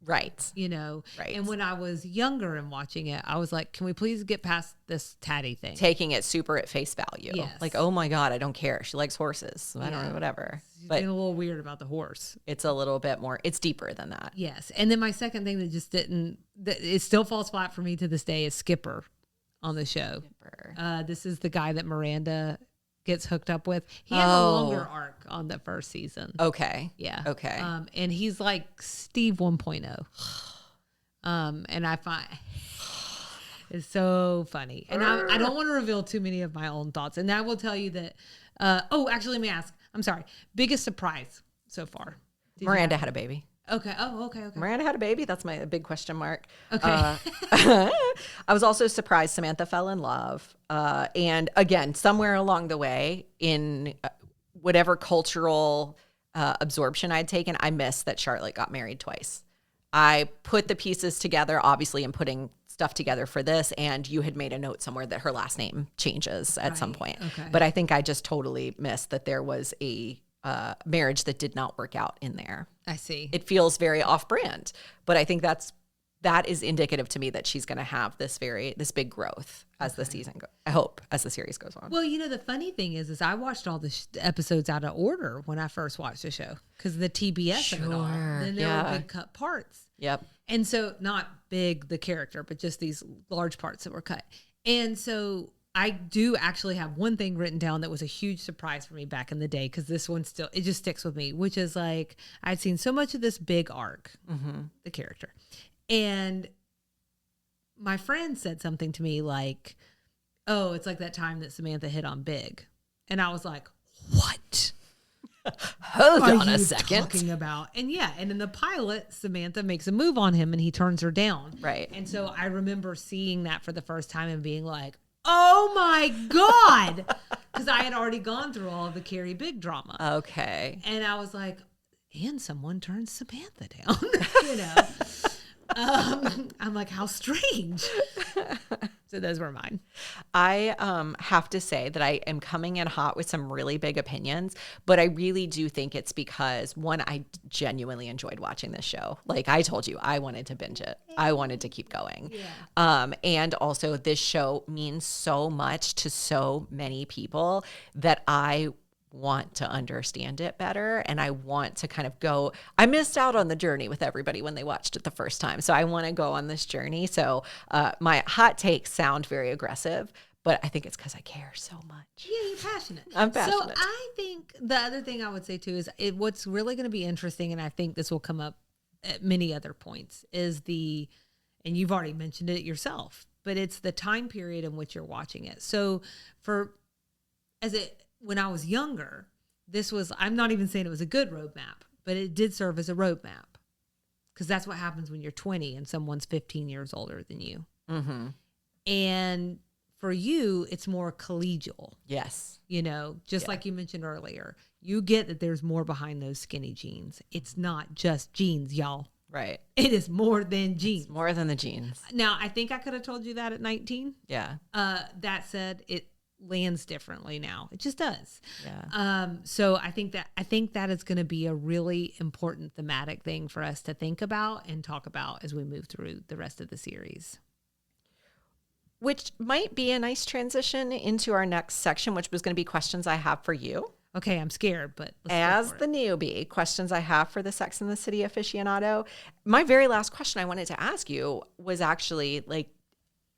Right. You know? Right. And when I was younger and watching it, I was like, can we please get past this tatty thing? Taking it super at face value. Yes. Like, oh my God, I don't care. She likes horses. So I don't know, whatever. She's being a little weird about the horse. It's a little bit more, it's deeper than that. Yes. And then my second thing that just it still falls flat for me to this day is Skipper on the show. This is the guy that Miranda gets hooked up with. He has a longer arc on the first season. Okay. Yeah. Okay. And he's like Steve 1.0. And I find it's so funny. And I don't want to reveal too many of my own thoughts. And I will tell you that, actually, let me ask. I'm sorry. Biggest surprise so far? Miranda had a baby. Okay. Oh, okay. Miranda had a baby. That's my big question mark. Okay. I was also surprised Samantha fell in love. And again, somewhere along the way in whatever cultural absorption I'd taken, I missed that Charlotte got married twice. I put the pieces together, obviously, in putting stuff together for this, and you had made a note somewhere that her last name changes at some point. Okay. But I think I just totally missed that there was a marriage that did not work out in there. I see. It feels very off-brand, but I think that is indicative to me that she's going to have this big growth as the season goes. I hope as the series goes on. Well, you know, the funny thing is I watched all the episodes out of order when I first watched the show because of the TBS of it all. And there were big cut parts. Yep. And so not big, the character, but just these large parts that were cut. And so I do actually have one thing written down that was a huge surprise for me back in the day because this one it just sticks with me, which is like I'd seen so much of this big arc, the character. And my friend said something to me like, oh, it's like that time that Samantha hit on Big. And I was like, what? Hold on a second. Talking about? And and in the pilot, Samantha makes a move on him and he turns her down. Right. And so I remember seeing that for the first time and being like, oh my God. Because I had already gone through all of the Carrie Big drama. Okay. And I was like, and someone turns Samantha down, you know? I'm like, how strange. So those were mine. I have to say that I am coming in hot with some really big opinions, but I really do think it's because, one, I genuinely enjoyed watching this show. Like I told you, I wanted to binge it. I wanted to keep going. Yeah. And also this show means so much to so many people that I want to understand it better, and I want to kind of go. I missed out on the journey with everybody when they watched it the first time, so I want to go on this journey. So my hot takes sound very aggressive, but I think it's because I care so much. Yeah, you're passionate. I'm passionate. So I think the other thing I would say too is what's really going to be interesting, and I think this will come up at many other points, is and you've already mentioned it yourself, but it's the time period in which you're watching it. So when I was younger, I'm not even saying it was a good roadmap, but it did serve as a roadmap, because that's what happens when you're 20 and someone's 15 years older than you. Mm-hmm. And for you, it's more collegial. Yes. Just like you mentioned earlier, you get that there's more behind those skinny jeans. It's not just jeans, y'all. Right. It is more than jeans. It's more than the jeans. Now, I think I could have told you that at 19. Yeah. That said, it lands differently now. It just does. Yeah. So I think that is going to be a really important thematic thing for us to think about and talk about as we move through the rest of the series. Which might be a nice transition into our next section, which was going to be questions I have for you. Okay, I'm scared, but as the newbie, questions I have for the Sex and the City aficionado. My very last question I wanted to ask you was actually, like,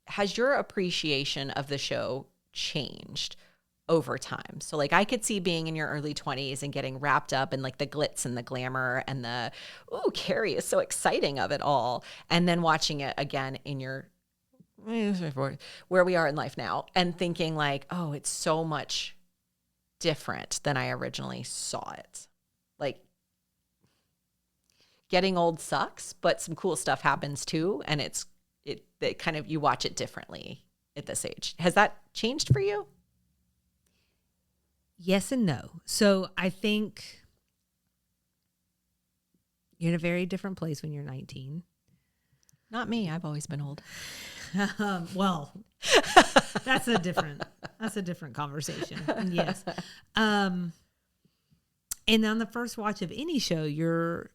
has your appreciation of the show changed over time? So, like, I could see being in your early 20s and getting wrapped up in, like, the glitz and the glamour and the, ooh, Carrie is so exciting of it all. And then watching it again in your, where we are in life now, and thinking, like, oh, it's so much different than I originally saw it. Like, getting old sucks, but some cool stuff happens too, and it kind of, you watch it differently at this age. Has that changed for you? Yes and no. So I think you're in a very different place when you're 19. Not me. I've always been old. Well, that's a different conversation. And yes. And on the first watch of any show, you're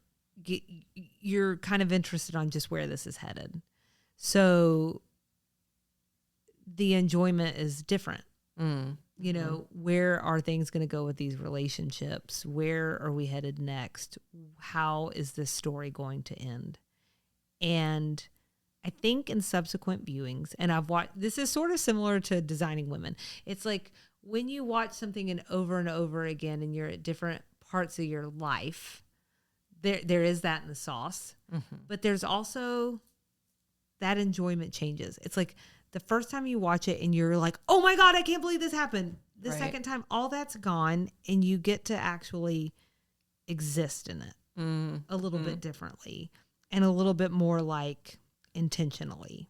kind of interested on just where this is headed. So the enjoyment is different. Where are things going to go with these relationships? Where are we headed next? How is this story going to end? And I think in subsequent viewings, and I've watched, this is sort of similar to Designing Women. It's like when you watch something and over again, and you're at different parts of your life, there is that in the sauce, but there's also that enjoyment changes. It's like the first time you watch it and you're like, oh my God, I can't believe this happened. The second time, all that's gone, and you get to actually exist in it a little bit differently and a little bit more like intentionally.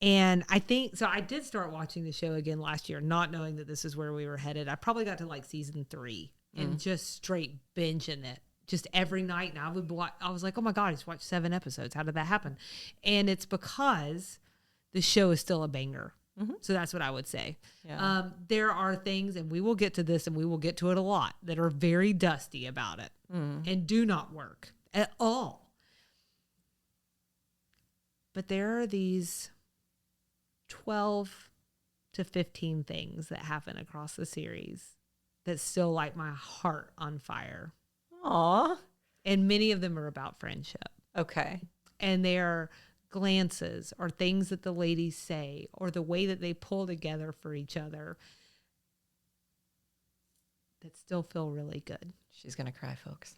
And I think, so I did start watching the show again last year, not knowing that this is where we were headed. I probably got to like season 3 and just straight binging it just every night. And I was like, oh my God, I just watched 7 episodes. How did that happen? And it's because the show is still a banger. So that's what I would say. Yeah. There are things, and we will get to this, and we will get to it a lot, that are very dusty about it and do not work at all. But there are these 12 to 15 things that happen across the series that still light my heart on fire. Aww. And many of them are about friendship. Okay. And they are glances or things that the ladies say or the way that they pull together for each other that still feel really good. She's going to cry, folks.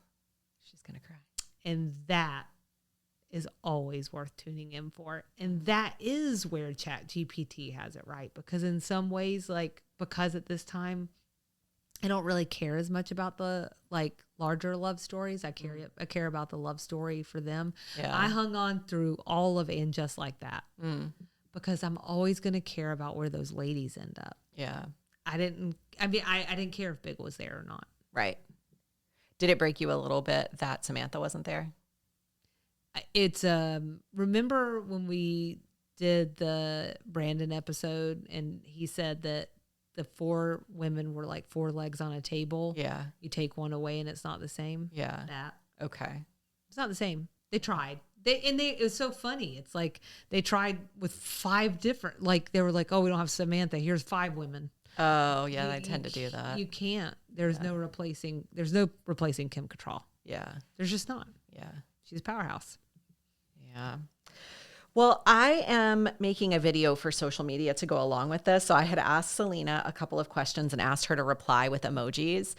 She's going to cry. And that is always worth tuning in for. And that is where ChatGPT has it right. Because in some ways, like, because at this time, I don't really care as much about the like larger love stories. I care about the love story for them. Yeah. I hung on through all of And Just Like That because I'm always going to care about where those ladies end up. Yeah. I didn't care if Big was there or not. Right. Did it break you a little bit that Samantha wasn't there? It's remember when we did the Brandon episode and he said that the 4 women were like 4 legs on a table. Yeah. You take one away and it's not the same. Yeah. That. Okay. It's not the same. They tried. It was so funny. It's like they tried with 5 different, like they were like, oh, we don't have Samantha. Here's 5 women. Oh yeah. I tend to do that. You can't. There's no replacing Kim Cattrall. Yeah. There's just not. Yeah. She's a powerhouse. Yeah. Well, I am making a video for social media to go along with this. So I had asked Salina a couple of questions and asked her to reply with emojis.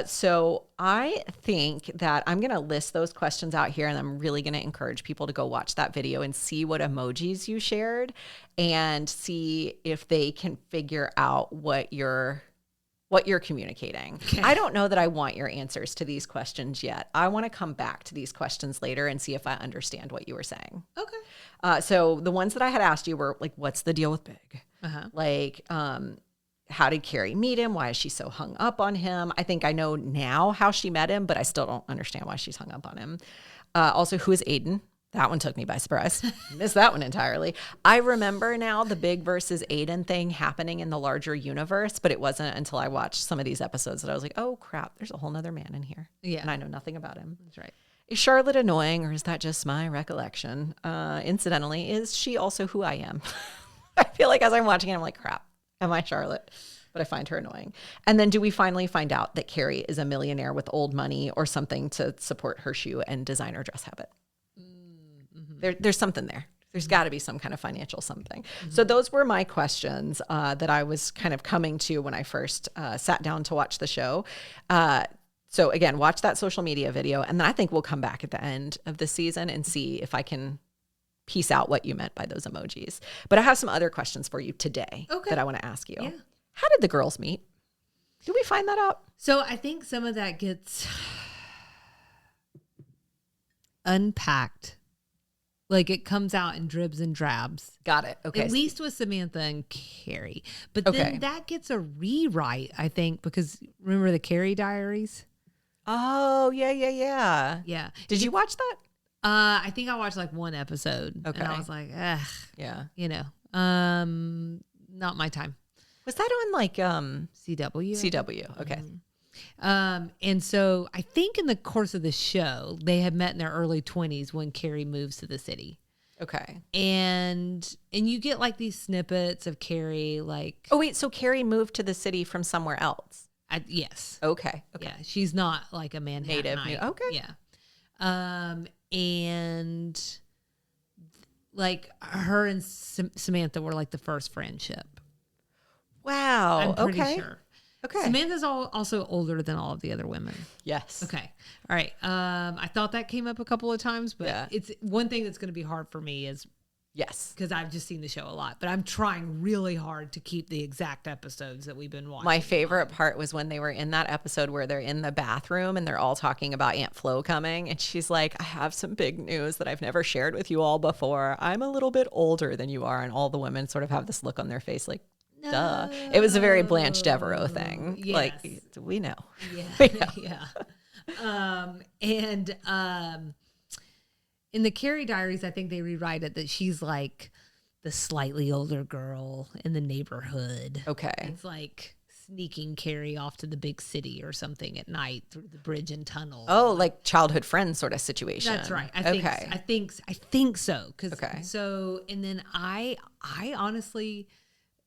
So I think that I'm going to list those questions out here, and I'm really going to encourage people to go watch that video and see what emojis you shared and see if they can figure out what you're communicating. Okay. I don't know that I want your answers to these questions yet. I want to come back to these questions later and see if I understand what you were saying. Okay. So the ones that I had asked you were like, what's the deal with Big? Uh-huh. Like, how did Carrie meet him? Why is she so hung up on him? I think I know now how she met him, but I still don't understand why she's hung up on him. Also, who is Aiden? That one took me by surprise. Missed that one entirely. I remember now the Big versus Aiden thing happening in the larger universe, but it wasn't until I watched some of these episodes that I was like, oh crap, there's a whole nother man in here. Yeah. And I know nothing about him. That's right. Is Charlotte annoying, or is that just my recollection? Incidentally, is she also who I am? I feel like as I'm watching it, I'm like, crap, am I Charlotte? But I find her annoying. And then do we finally find out that Carrie is a millionaire with old money or something to support her shoe and designer dress habit? There's something there. There's got to be some kind of financial something. Mm-hmm. So those were my questions that I was kind of coming to when I first sat down to watch the show. So again, watch that social media video. And then I think we'll come back at the end of the season and see if I can piece out what you meant by those emojis. But I have some other questions for you today that I want to ask you. Yeah. How did the girls meet? Did we find that out? So I think some of that gets unpacked. Like it comes out in dribs and drabs. Got it. Okay. At least with Samantha and Carrie. But then that gets a rewrite, I think, because remember the Carrie diaries? Oh, yeah. Yeah. Did you watch that? I think I watched like one episode. Okay. And I was like, yeah. You know, not my time. Was that on like CW? CW. Okay. Mm-hmm. And so I think in the course of the show, they had met in their early 20s when Carrie moves to the city. Okay. And you get like these snippets of Carrie like... Oh, wait. So Carrie moved to the city from somewhere else? Yes. Okay. Yeah. She's not like a Manhattanite. Native. Okay. Yeah. And like her and Samantha were like the first friendship. Wow. I'm pretty sure. Okay. Samantha's also older than all of the other women. Yes. Okay. All right. I thought that came up a couple of times, but it's one thing that's going to be hard for me is because I've just seen the show a lot, but I'm trying really hard to keep the exact episodes that we've been watching. My favorite part was when they were in that episode where they're in the bathroom and they're all talking about Aunt Flo coming. And she's like, I have some big news that I've never shared with you all before. I'm a little bit older than you are. And all the women sort of have this look on their face like, no. Duh. It was a very Blanche Devereaux thing. Yes. Like, we know. Yeah. We know. Yeah. In the Carrie diaries, I think they rewrite it that she's like the slightly older girl in the neighborhood. Okay. It's like sneaking Carrie off to the big city or something at night through the bridge and tunnel. Oh, like childhood friend sort of situation. That's right. I think so. So, and then I honestly,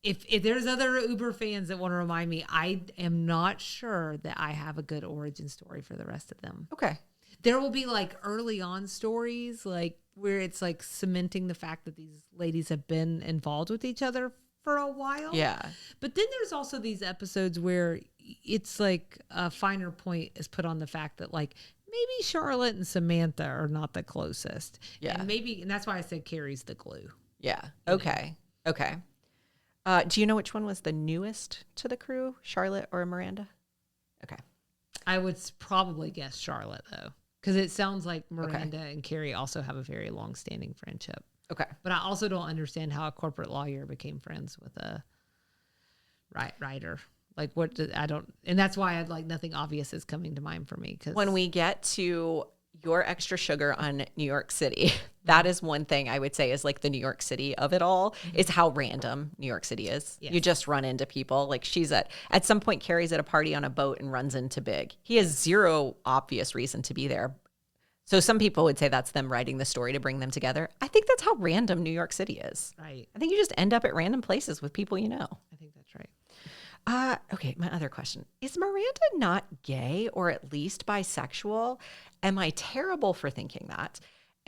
if there's other Uber fans that want to remind me, I am not sure that I have a good origin story for the rest of them. Okay. There will be like early on stories like where it's like cementing the fact that these ladies have been involved with each other for a while. Yeah. But then there's also these episodes where it's like a finer point is put on the fact that like maybe Charlotte and Samantha are not the closest. Yeah. And that's why I said Carrie's the glue. Yeah. Okay. Okay. Do you know which one was the newest to the crew, Charlotte or Miranda? Okay. I would probably guess Charlotte though. Because it sounds like Miranda and Carrie also have a very long-standing friendship. Okay. But I also don't understand how a corporate lawyer became friends with a writer. Like and that's why nothing obvious is coming to mind for me. Because when we get to your extra sugar on New York City, that is one thing I would say is like the New York City of it all, is how random New York City is. Yes. You just run into people. Like she's at some point, Carrie's at a party on a boat and runs into Big. He has zero obvious reason to be there. So some people would say that's them writing the story to bring them together. I think that's how random New York City is. Right. I think you just end up at random places with people you know. I think that's right. Okay, my other question. Is Miranda not gay or at least bisexual? Am I terrible for thinking that?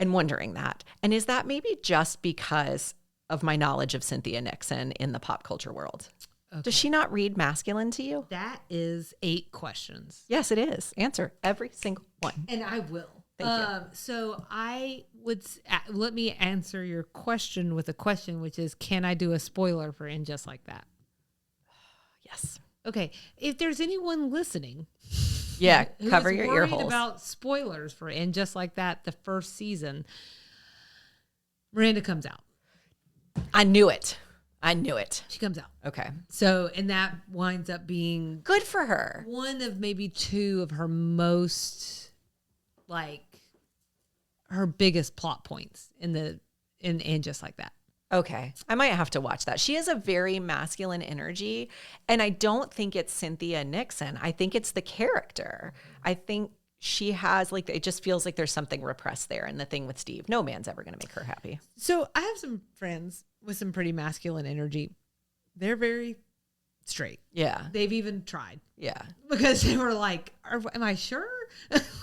and wondering that. And is that maybe just because of my knowledge of Cynthia Nixon in the pop culture world? Okay. Does she not read masculine to you? That is 8 questions. Yes, it is. Answer every single one. And I will. Thank you. So I would, let me answer your question with a question, which is, can I do a spoiler for And Just Like That? Yes. Okay. If there's anyone listening. Yeah, cover your ear holes. About spoilers for And Just Like That, the first season, Miranda comes out. I knew it. She comes out. Okay. So, and that winds up being good for her. One of maybe 2 of her most, like, her biggest plot points in And Just Like That. Okay. I might have to watch that. She has a very masculine energy, and I don't think it's Cynthia Nixon. I think it's the character. I think she has, like, it just feels like there's something repressed there. And the thing with Steve, no man's ever going to make her happy. So I have some friends with some pretty masculine energy. They're very straight. Yeah. They've even tried. Yeah. Because they were like, am I sure?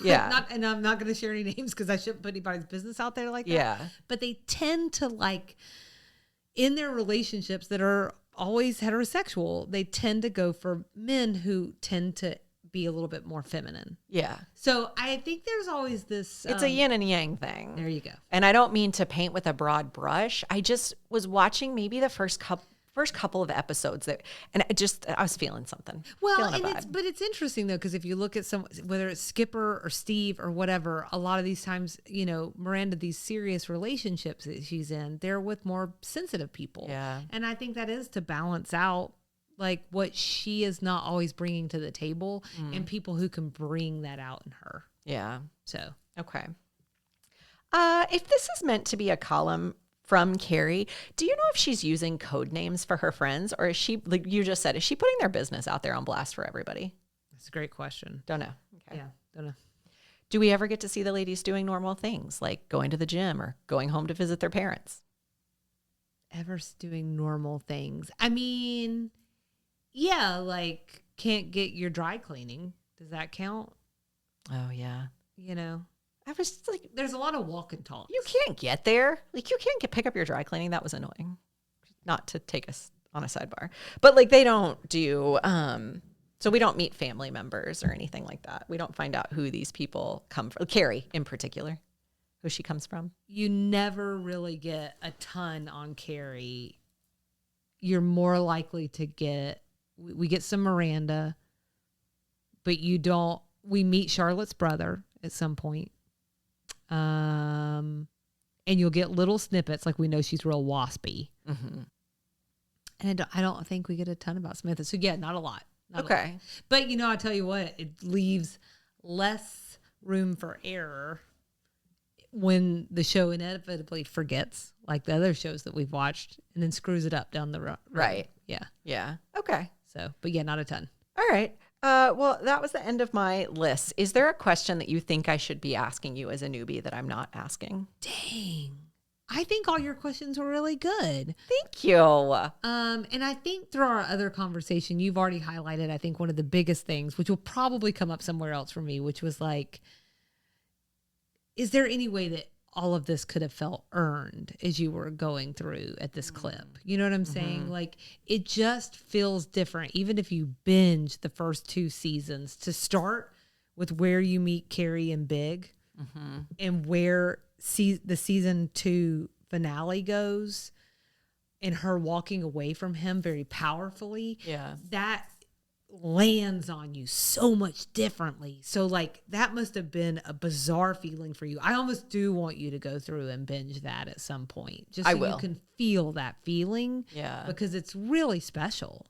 Yeah. And I'm not going to share any names because I shouldn't put anybody's business out there like that. Yeah. But they tend to, like, in their relationships that are always heterosexual, they tend to go for men who tend to be a little bit more feminine. Yeah. So I think there's always this. It's a yin and yang thing. There you go. And I don't mean to paint with a broad brush. I just was watching maybe the first couple of episodes and I was feeling something. Well, but it's interesting though, because if you look at whether it's Skipper or Steve or whatever, a lot of these times, Miranda, these serious relationships that she's in, they're with more sensitive people. Yeah. And I think that is to balance out, like, what she is not always bringing to the table and people who can bring that out in her. Yeah. So. Okay. If this is meant to be a column from Carrie, do you know if she's using code names for her friends, or is she, like you just said, is she putting their business out there on blast for everybody? That's a great question. Don't know. Okay. Yeah, don't know. Do we ever get to see the ladies doing normal things like going to the gym or going home to visit their parents? Ever doing normal things? I mean, yeah, like, can't get your dry cleaning. Does that count? Oh, yeah. I was just like, there's a lot of walk and talk. You can't get there. Like, you can't pick up your dry cleaning. That was annoying. Not to take us on a sidebar, but, like, they don't do, so we don't meet family members or anything like that. We don't find out who these people come from. Carrie in particular, who she comes from. You never really get a ton on Carrie. You're more likely to get, we get some Miranda, but we meet Charlotte's brother at some point. And you'll get little snippets, like we know she's real waspy. Mm-hmm. And I don't think we get a ton about Samantha. So yeah, not a lot. Okay. But I tell you what, it leaves less room for error when the show inevitably forgets, like the other shows that we've watched, and then screws it up down the road. Right. Yeah. Yeah. Okay. So, but yeah, not a ton. All right. Well, that was the end of my list. Is there a question that you think I should be asking you as a newbie that I'm not asking? Dang. I think all your questions were really good. Thank you. And I think through our other conversation, you've already highlighted, I think, one of the biggest things, which will probably come up somewhere else for me, which was like, is there any way that all of this could have felt earned as you were going through at this clip? You know what I'm saying? Like, it just feels different. Even if you binge the first 2 seasons, to start with where you meet Carrie and Big and where the season 2 finale goes and her walking away from him very powerfully. Yeah. That lands on you so much differently. So, like, that must have been a bizarre feeling for you. I almost do want you to go through and binge that at some point, just so you can feel that feeling. Yeah, because it's really special.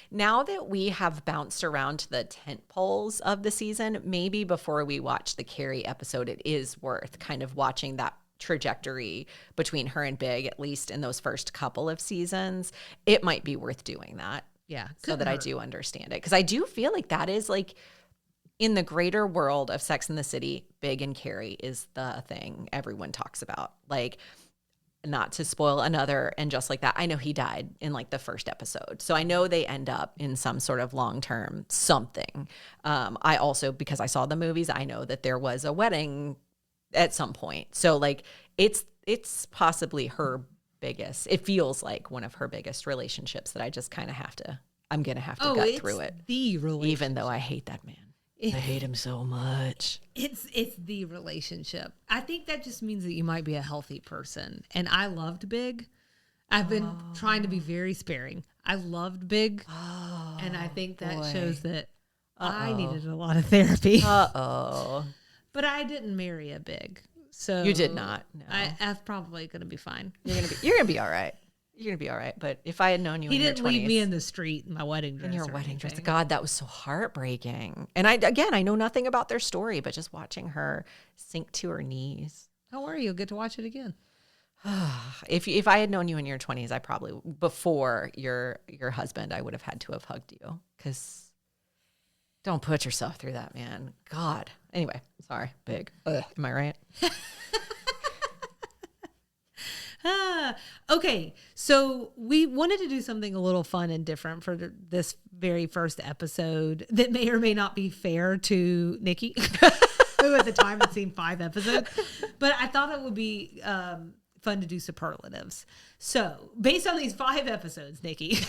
Now that we have bounced around to the tent poles of the season, maybe before we watch the Carrie episode, it is worth kind of watching that trajectory between her and Big, at least in those first couple of seasons. It might be worth doing that. Yeah. So that I do understand it. Because I do feel like that is, like, in the greater world of Sex and the City, Big and Carrie is the thing everyone talks about. Like, not to spoil another And Just Like That, I know he died in, like, the first episode. So I know they end up in some sort of long-term something. I also, because I saw the movies, I know that there was a wedding at some point. So like it's possibly her biggest, it feels like one of her biggest relationships that I just kind of I'm going to have to gut through it. The relationship. Even though I hate that man. I hate him so much. It's the relationship. I think that just means that you might be a healthy person. And I loved Big. I've been trying to be very sparing. I loved Big. And I think that shows that I needed a lot of therapy. But I didn't marry a Big. So you did not. No. I'm probably going to be fine. You're going to be all right. You're going to be all right. But if I had known you in your 20s. He didn't leave me in the street in my wedding dress. In your wedding dress. God, that was so heartbreaking. And I know nothing about their story, but just watching her sink to her knees. Don't worry, you'll get to watch it again. If I had known you in your 20s, I probably, before your husband, I would have had to have hugged you. Because don't put yourself through that, man. God. Anyway, sorry. Big. Am I right? Okay, so we wanted to do something a little fun and different for this very first episode that may or may not be fair to Nikki, who at the time had seen 5 episodes. But I thought it would be fun to do superlatives. So based on these 5 episodes, Nikki,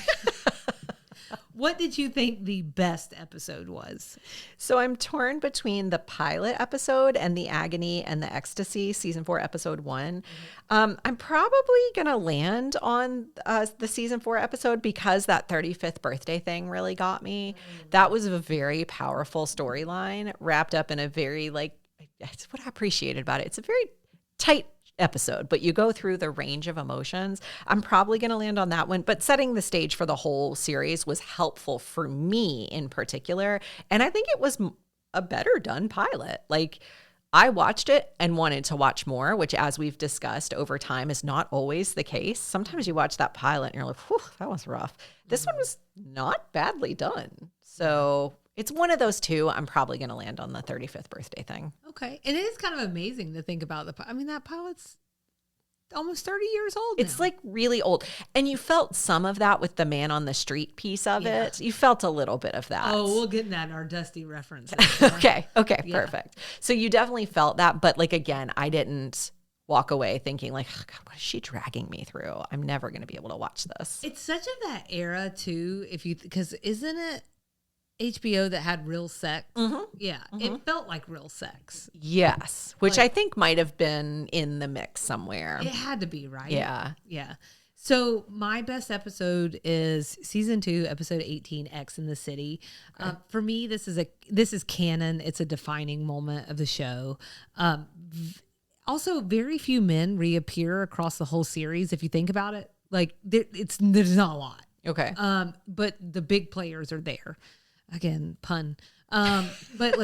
what did you think the best episode was? So I'm torn between the pilot episode and the Agony and the Ecstasy, season 4, episode 1. I'm probably going to land on the season 4 episode because that 35th birthday thing really got me. That was a very powerful storyline wrapped up in a very, that's what I appreciated about it. It's a very tight episode, but you go through the range of emotions. I'm probably going to land on that one, but setting the stage for the whole series was helpful for me in particular. And I think it was a better done pilot. Like, I watched it and wanted to watch more, which, as we've discussed over time, is not always the case. Sometimes you watch that pilot and you're like, whew, that was rough. This one was not badly done. So it's one of those two. I'm probably going to land on the 35th birthday thing. Okay. And it is kind of amazing to think about that pilot's almost 30 years old now. It's like really old. And you felt some of that with the man on the street piece of it. You felt a little bit of that. Oh, we'll get in that in our Dusty references. Okay, perfect. So you definitely felt that. But again, I didn't walk away thinking God, what is she dragging me through? I'm never going to be able to watch this. It's such of that era too, because isn't it HBO that had real sex? Mm-hmm. Yeah, it felt like real sex. Yes, which I think might have been in the mix somewhere. It had to be, right? Yeah. So my best episode is season 2, episode 18, X in the City. Okay. For me, this is canon. It's a defining moment of the show. Also, very few men reappear across the whole series. If you think about it, there's not a lot. Okay. But the big players are there. Again, pun. But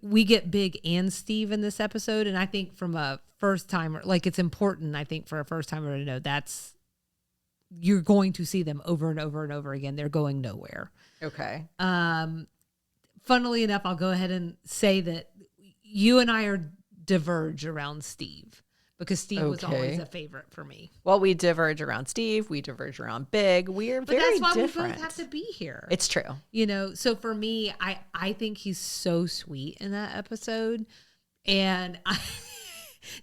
we get Big and Steve in this episode. And I think from a first timer, it's important, I think, for a first timer to know you're going to see them over and over and over again. They're going nowhere. Okay. Funnily enough, I'll go ahead and say that you and I diverge around Steve. Because Steve was always a favorite for me. Well, we diverge around Steve. We diverge around Big. We're very different. But that's why we both have to be here. It's true. So for me, I think he's so sweet in that episode. And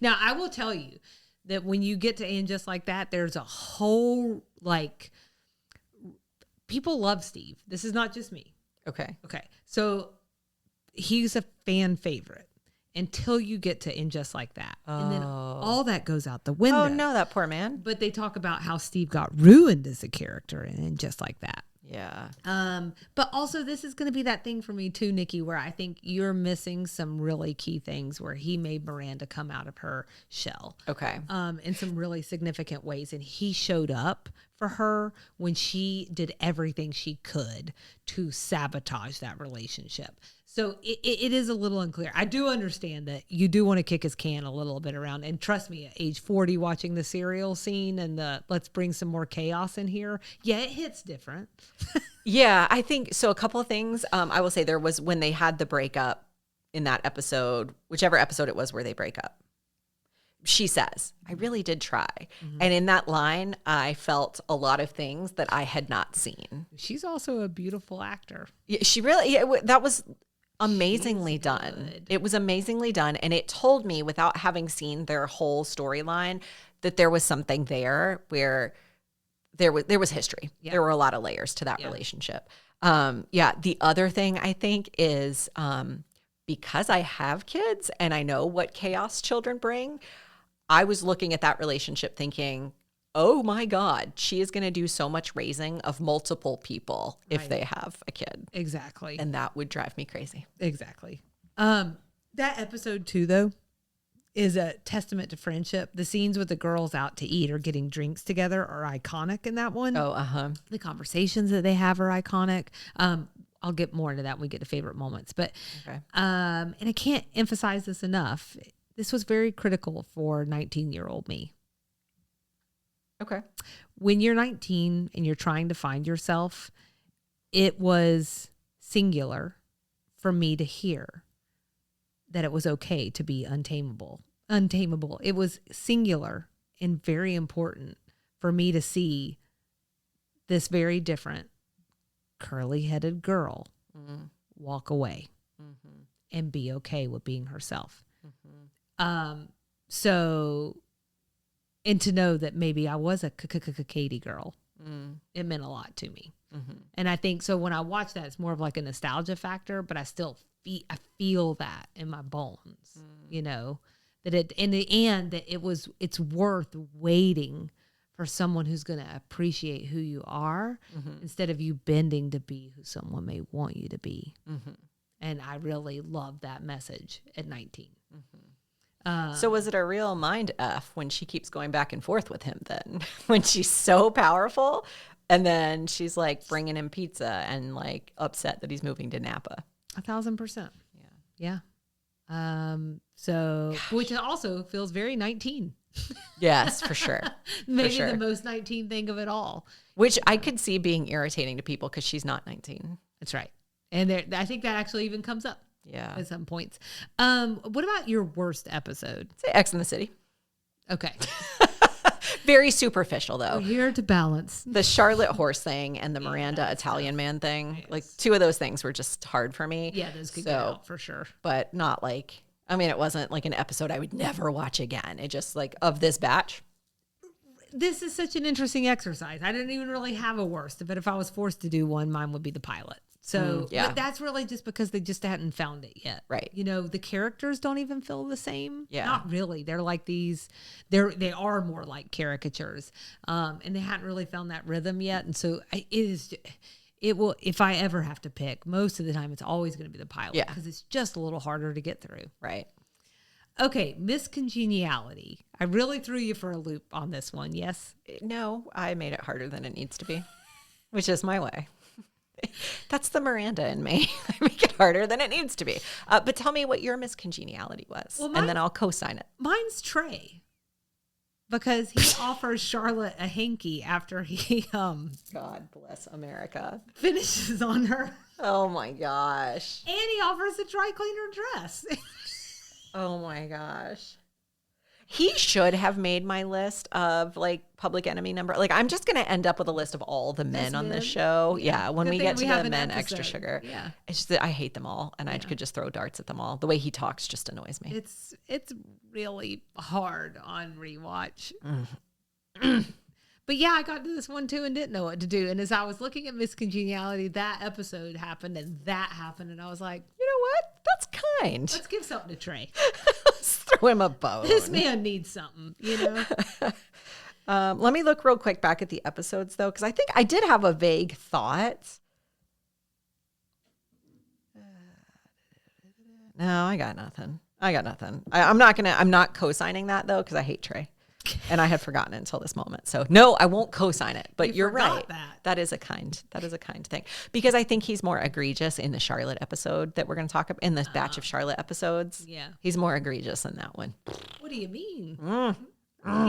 now I will tell you that when you get to And Just Like That, there's a whole, people love Steve. This is not just me. Okay. So he's a fan favorite. Until you get to And Just Like That. Oh. And then all that goes out the window. Oh, no, that poor man. But they talk about how Steve got ruined as a character in Just Like That. Yeah. But also, this is going to be that thing for me too, Nikki, where I think you're missing some really key things where he made Miranda come out of her shell. Okay. In some really significant ways. And he showed up for her when she did everything she could to sabotage that relationship. So it is a little unclear. I do understand that you do want to kick his can a little bit around. And trust me, at age 40, watching the cereal scene and the let's bring some more chaos in here. Yeah, it hits different. Yeah, I think so. A couple of things. I will say there was when they had the breakup in that episode, whichever episode it was where they break up. She says, I really did try. Mm-hmm. And in that line, I felt a lot of things that I had not seen. She's also a beautiful actor. Yeah, she really, that was amazingly done. It was amazingly done. And it told me, without having seen their whole storyline, that there was something there where there was history. Yeah. There were a lot of layers to that relationship. The other thing I think is because I have kids and I know what chaos children bring, I was looking at that relationship thinking, oh my God, she is going to do so much raising of multiple people if they have a kid. Exactly. And that would drive me crazy. Exactly. That episode too, though, is a testament to friendship. The scenes with the girls out to eat or getting drinks together are iconic in that one. Oh, uh-huh. The conversations that they have are iconic. I'll get more into that when we get to favorite moments. But, and I can't emphasize this enough. This was very critical for 19-year-old me. Okay. When you're 19 and you're trying to find yourself, it was singular for me to hear that it was okay to be untamable. It was singular and very important for me to see this very different curly-headed girl walk away and be okay with being herself. And to know that maybe I was a Katie girl, it meant a lot to me. And I think so when I watch that, it's more of like a nostalgia factor, but I still feel that in my bones, you know, that in the end that it's worth waiting for someone who's going to appreciate who you are instead of you bending to be who someone may want you to be. And I really love that message at 19. So was it a real mind F when she keeps going back and forth with him then? When she's so powerful and then she's like bringing him pizza and like upset that he's moving to Napa? 1,000%. Yeah. So, gosh. Which also feels very 19. Yes, for sure. Maybe the most 19 thing of it all. Which I could see being irritating to people because she's not 19. That's right. And I think that actually even comes up. Yeah. At some points. What about your worst episode? Say X in the City. Okay. Very superficial though. We're here to balance. The Charlotte horse thing and the Miranda Italian man thing. Yes. Like two of those things were just hard for me. Yeah, those could get out for sure. But not like, I mean, it wasn't like an episode I would never watch again. It just like of this batch. This is such an interesting exercise. I didn't even really have a worst, but if I was forced to do one, mine would be the pilot. So but that's really just because they just hadn't found it yet. Right. You know, the characters don't even feel the same. Yeah. Not really. They're like they are more like caricatures. And they hadn't really found that rhythm yet. And so it will, if I ever have to pick, most of the time it's always going to be the pilot because it's just a little harder to get through. Right. Okay. Miscongeniality. I really threw you for a loop on this one. Yes? No, I made it harder than it needs to be, which is my way. That's the Miranda in me. I make it harder than it needs to be. But tell me what your miscongeniality was, and then I'll co-sign it. Mine's Trey, because he offers Charlotte a hanky after he God bless America finishes on her. Oh my gosh! And he offers a dry cleaner dress. Oh my gosh! He should have made my list of like Public Enemy number. Like I'm just going to end up with a list of all the men on this show. Yeah. When we get to the men extra sugar. Yeah. It's just that I hate them all and I could just throw darts at them all. The way he talks just annoys me. It's really hard on rewatch. But yeah, I got to this one too and didn't know what to do. And as I was looking at Miscongeniality, that episode happened and that happened. And I was like, you know what? That's kind. Let's give something to Trey. Let's throw him a bone. This man needs something, you know? Let me look real quick back at the episodes though, because I think I did have a vague thought. No, I got nothing. I'm not co-signing that though, because I hate Trey. And I had forgotten it until this moment. So no, I won't co-sign it. But you're right. That is a kind thing. Because I think he's more egregious in the Charlotte episode that we're going to talk about, in this batch of Charlotte episodes. Yeah. He's more egregious in that one. What do you mean?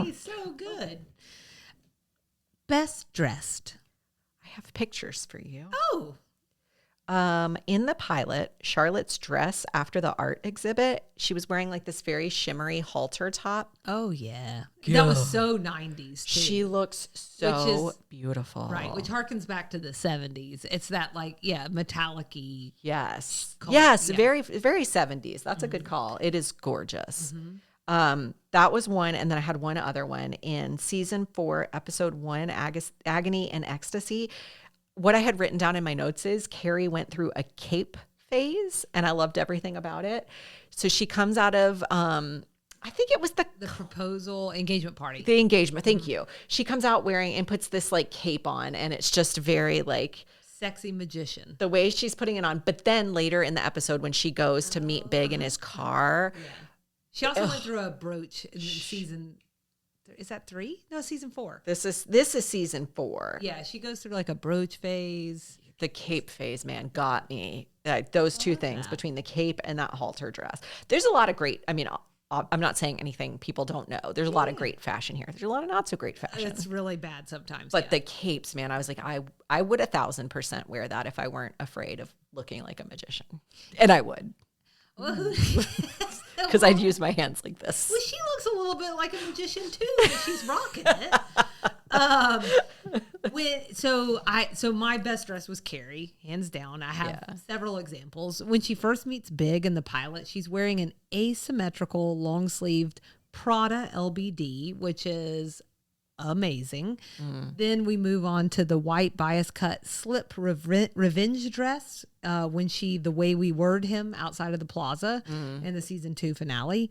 He's so good. Best dressed. I have pictures for you. Oh. In the pilot, Charlotte's dress after the art exhibit, she was wearing like this very shimmery halter top. Oh, yeah. That was so 90s, too. She looks so beautiful. Right, which harkens back to the 70s. It's that like, metallic-y. Yes. color. Yes, very, very 70s. That's a good call. It is gorgeous. That was one. And then I had one other one in season 4, episode 1, Agony and Ecstasy. What I had written down in my notes is Carrie went through a cape phase, and I loved everything about it. So she comes out of, I think it was the proposal engagement party. The engagement. Thank you. She comes out wearing and puts this like cape on, and it's just very like sexy magician. The way she's putting it on. But then later in the episode, when she goes to meet Big in his car, she also went through a brooch in season. Is that 3? No, season 4. This is season 4. Yeah, she goes through like a brooch phase. The cape phase, man, got me. Those two things between the cape and that halter dress. There's a lot of great. I mean, I'm not saying anything people don't know. There's a lot of great fashion here. There's a lot of not so great fashion. It's really bad sometimes. But the capes, man, I was like, I would 1,000% wear that if I weren't afraid of looking like a magician, and I would. Because I'd use my hands like this. Well, she looks a little bit like a magician too, but she's rocking it. So my best dress was Carrie, hands down. I have several examples. When she first meets Big in the pilot, she's wearing an asymmetrical long-sleeved Prada LBD, which is amazing. Then we move on to the white bias cut slip revenge dress when the way we word him outside of the plaza in the season 2 finale.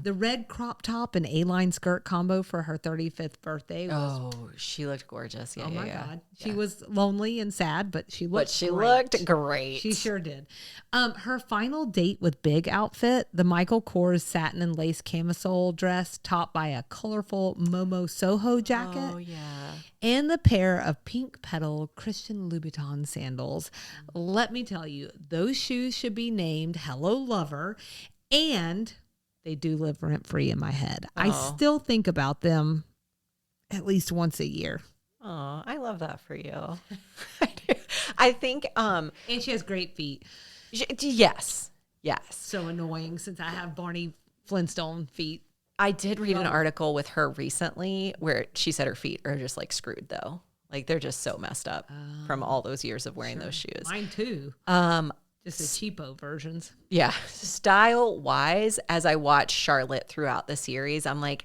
The red crop top and A-line skirt combo for her 35th birthday was, she looked gorgeous. Oh my God. She was lonely and sad, but she looked great. She sure did. Her final date with Big outfit, the Michael Kors satin and lace camisole dress topped by a colorful Momo Soho jacket. Oh, yeah. And the pair of pink petal Christian Louboutin sandals. Let me tell you, those shoes should be named Hello Lover, and they do live rent-free in my head. I still think about them at least once a year. Oh, I love that for you. I think and she has great feet. Yes. So annoying since I have Barney Flintstone feet. I did read an article with her recently where she said her feet are just like screwed though. Like they're just so messed up from all those years of wearing those shoes. Mine too. Just the cheapo versions. Yeah. Style wise, as I watch Charlotte throughout the series, I'm like,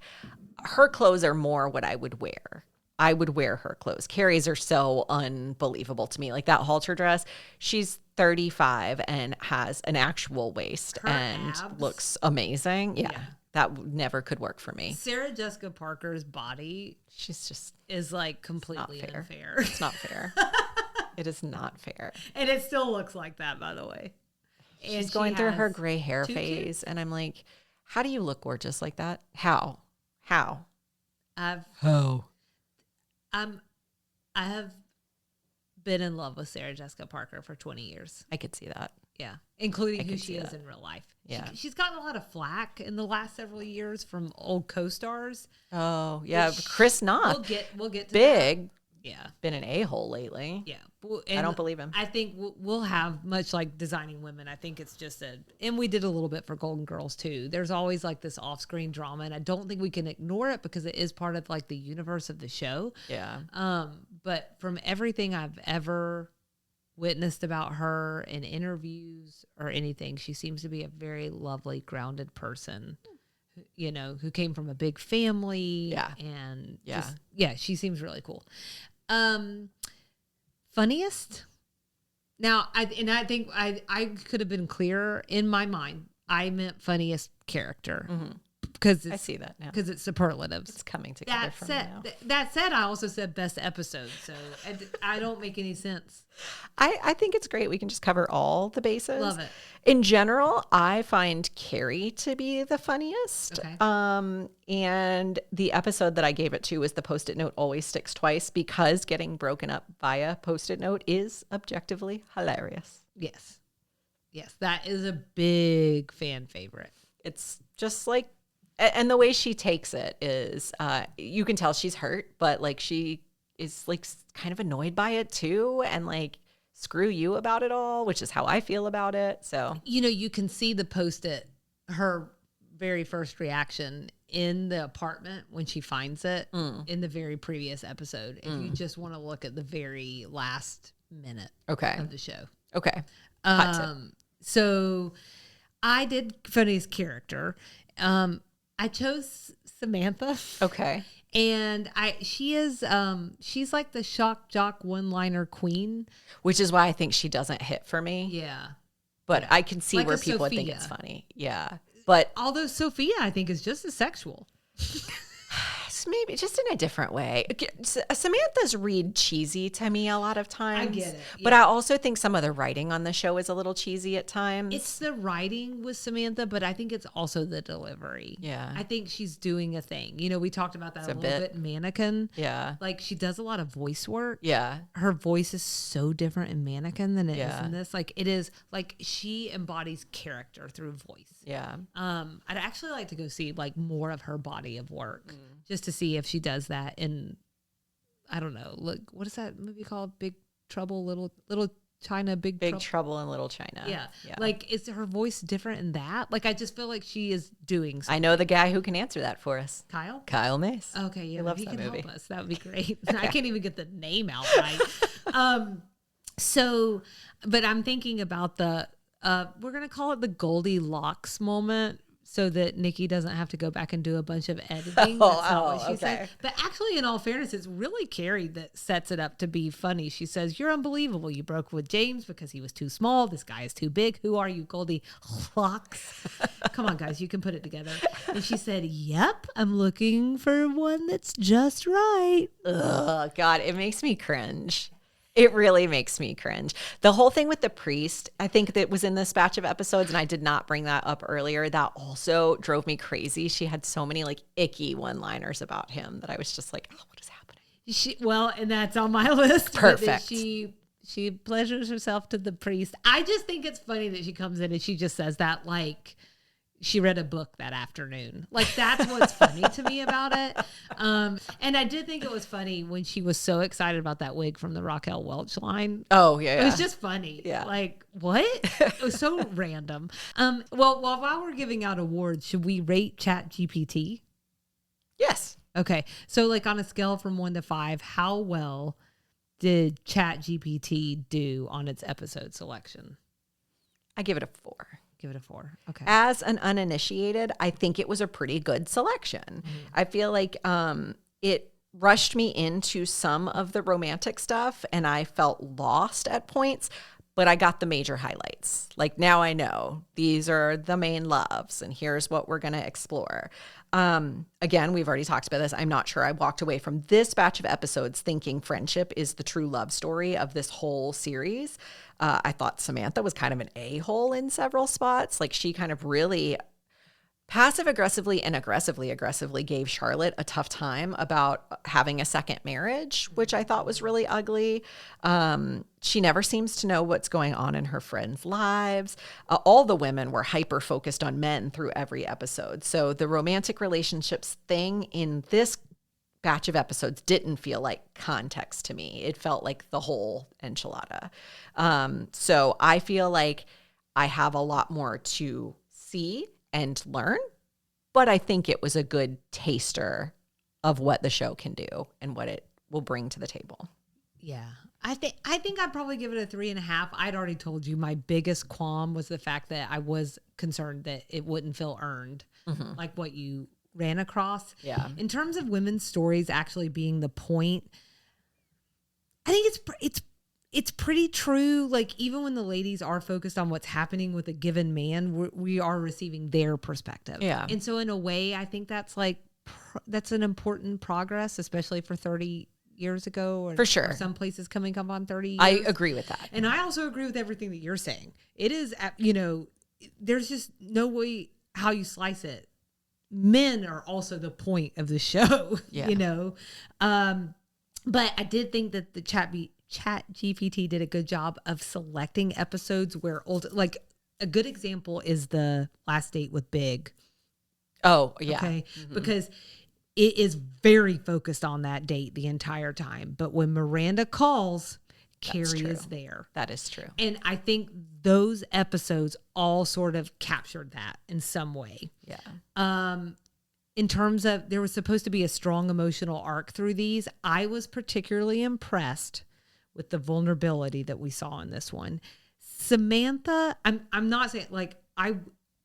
her clothes are more what I would wear. I would wear her clothes. Carrie's are so unbelievable to me. Like that halter dress, she's 35 and has an actual waist and abs looks amazing. Yeah. That never could work for me. Sarah Jessica Parker's body, she's just is like completely unfair. It's not fair. It is not fair. And it still looks like that, by the way. She's going through her gray hair phase, and I'm like, how do you look gorgeous like that? How? I have been in love with Sarah Jessica Parker for 20 years. I could see that. Yeah, including who she is in real life. Yeah, she's gotten a lot of flack in the last several years from old co-stars. Oh yeah, Chris Knopf. We'll get to Big. That. Yeah, been an a-hole lately. Yeah, I don't believe him. I think we'll have much like Designing Women. I think it's just and we did a little bit for Golden Girls too. There's always like this off-screen drama, and I don't think we can ignore it because it is part of like the universe of the show. Yeah. But from everything I've ever witnessed about her in interviews or anything, she seems to be a very lovely, grounded person. You know, who came from a big family. Yeah. And she seems really cool. Funniest? Now, I think I could have been clearer in my mind. I meant funniest character. Because I see that now. Because it's superlatives. It's coming together for me now. That said, I also said best episode, so I don't make any sense. I think it's great. We can just cover all the bases. Love it. In general, I find Carrie to be the funniest. Okay. And the episode that I gave it to was the Post-it note always sticks twice, because getting broken up via Post-it note is objectively hilarious. Yes, that is a big fan favorite. It's just like, and the way she takes it is, you can tell she's hurt, but like she is like kind of annoyed by it too, and like screw you about it all, which is how I feel about it. So, you can see the Post-it, her very first reaction in the apartment when she finds it in the very previous episode. If you just want to look at the very last minute of the show. Okay. So I did funniest character. I chose Samantha. Okay. And she's like the shock jock one-liner queen. Which is why I think she doesn't hit for me. Yeah. But I can see like where people would think it's funny. Yeah. But although Sophia, I think, is just as sexual. Maybe just in a different way. Samantha's read cheesy to me a lot of times. I get it. Yeah. But I also think some of the writing on the show is a little cheesy at times. It's the writing with Samantha, but I think it's also the delivery. Yeah. I think she's doing a thing. We talked about that a little bit. Mannequin. Yeah. Like she does a lot of voice work. Yeah. Her voice is so different in Mannequin than it is in this. Like it is like she embodies character through voice. Yeah. I'd actually like to go see like more of her body of work just to see if she does that in, I don't know, look, what is that movie called? Big Trouble, Little China, Big Trouble in Little China. Yeah. Like, is her voice different in that? Like, I just feel like she is doing something. I know the guy who can answer that for us. Kyle Mace. Okay, yeah. If he can movie. help us. That would be great. I can't even get the name out right. So, but I'm thinking about we're going to call it the Goldilocks moment, so that Nikki doesn't have to go back and do a bunch of editing. That's not what she said. But actually, in all fairness, it's really Carrie that sets it up to be funny. She says, "You're unbelievable. You broke with James because he was too small. This guy is too big. Who are you, Goldilocks?" Come on, guys. You can put it together. And she said, "Yep, I'm looking for one that's just right." Ugh, God, it makes me cringe. It really makes me cringe. The whole thing with the priest, I think that was in this batch of episodes, and I did not bring that up earlier. That also drove me crazy. She had so many like icky one-liners about him that I was just like, oh, what is happening? And that's on my list. Perfect. She pleasures herself to the priest. I just think it's funny that she comes in and she just says that like she read a book that afternoon. Like that's what's funny to me about it. And I did think it was funny when she was so excited about that wig from the Raquel Welch line. Oh yeah. It was just funny. Yeah. Like what? It was so random. Well, while we're giving out awards, should we rate ChatGPT? Yes. Okay. So like on a scale from 1 to 5, how well did ChatGPT do on its episode selection? I give it a 4. Give it a 4. Okay. As an uninitiated, I think it was a pretty good selection. I feel like it rushed me into some of the romantic stuff and I felt lost at points, but I got the major highlights. Like now I know these are the main loves and here's what we're going to explore. Again, we've already talked about this. I'm not sure I walked away from this batch of episodes thinking friendship is the true love story of this whole series. I thought Samantha was kind of an a-hole in several spots. Like she kind of really passive aggressively and aggressively gave Charlotte a tough time about having a second marriage, which I thought was really ugly. She never seems to know what's going on in her friends' lives. All the women were hyper focused on men through every episode. So the romantic relationships thing in this batch of episodes didn't feel like context to me. It felt like the whole enchilada. So I feel like I have a lot more to see and learn, but I think it was a good taster of what the show can do and what it will bring to the table. Yeah. I think I'd probably give it a 3.5. I'd already told you my biggest qualm was the fact that I was concerned that it wouldn't feel earned, like what you ran across. Yeah. In terms of women's stories actually being the point, I think it's pretty true. Like even when the ladies are focused on what's happening with a given man, we are receiving their perspective. Yeah. And so in a way, I think that's like, that's an important progress, especially for 30 years ago. Or, for sure. Or some places coming up on 30 years. I agree with that. And I also agree with everything that you're saying. It is, there's just no way how you slice it. Men are also the point of the show, But I did think that the ChatGPT did a good job of selecting episodes where like a good example is the last date with Big. Oh, yeah. Okay. Because it is very focused on that date the entire time. But when Miranda calls, Carrie is there. That is true. And I think those episodes all sort of captured that in some way. Yeah. In terms of, there was supposed to be a strong emotional arc through these. I was particularly impressed with the vulnerability that we saw in this one. Samantha, I'm not saying, like,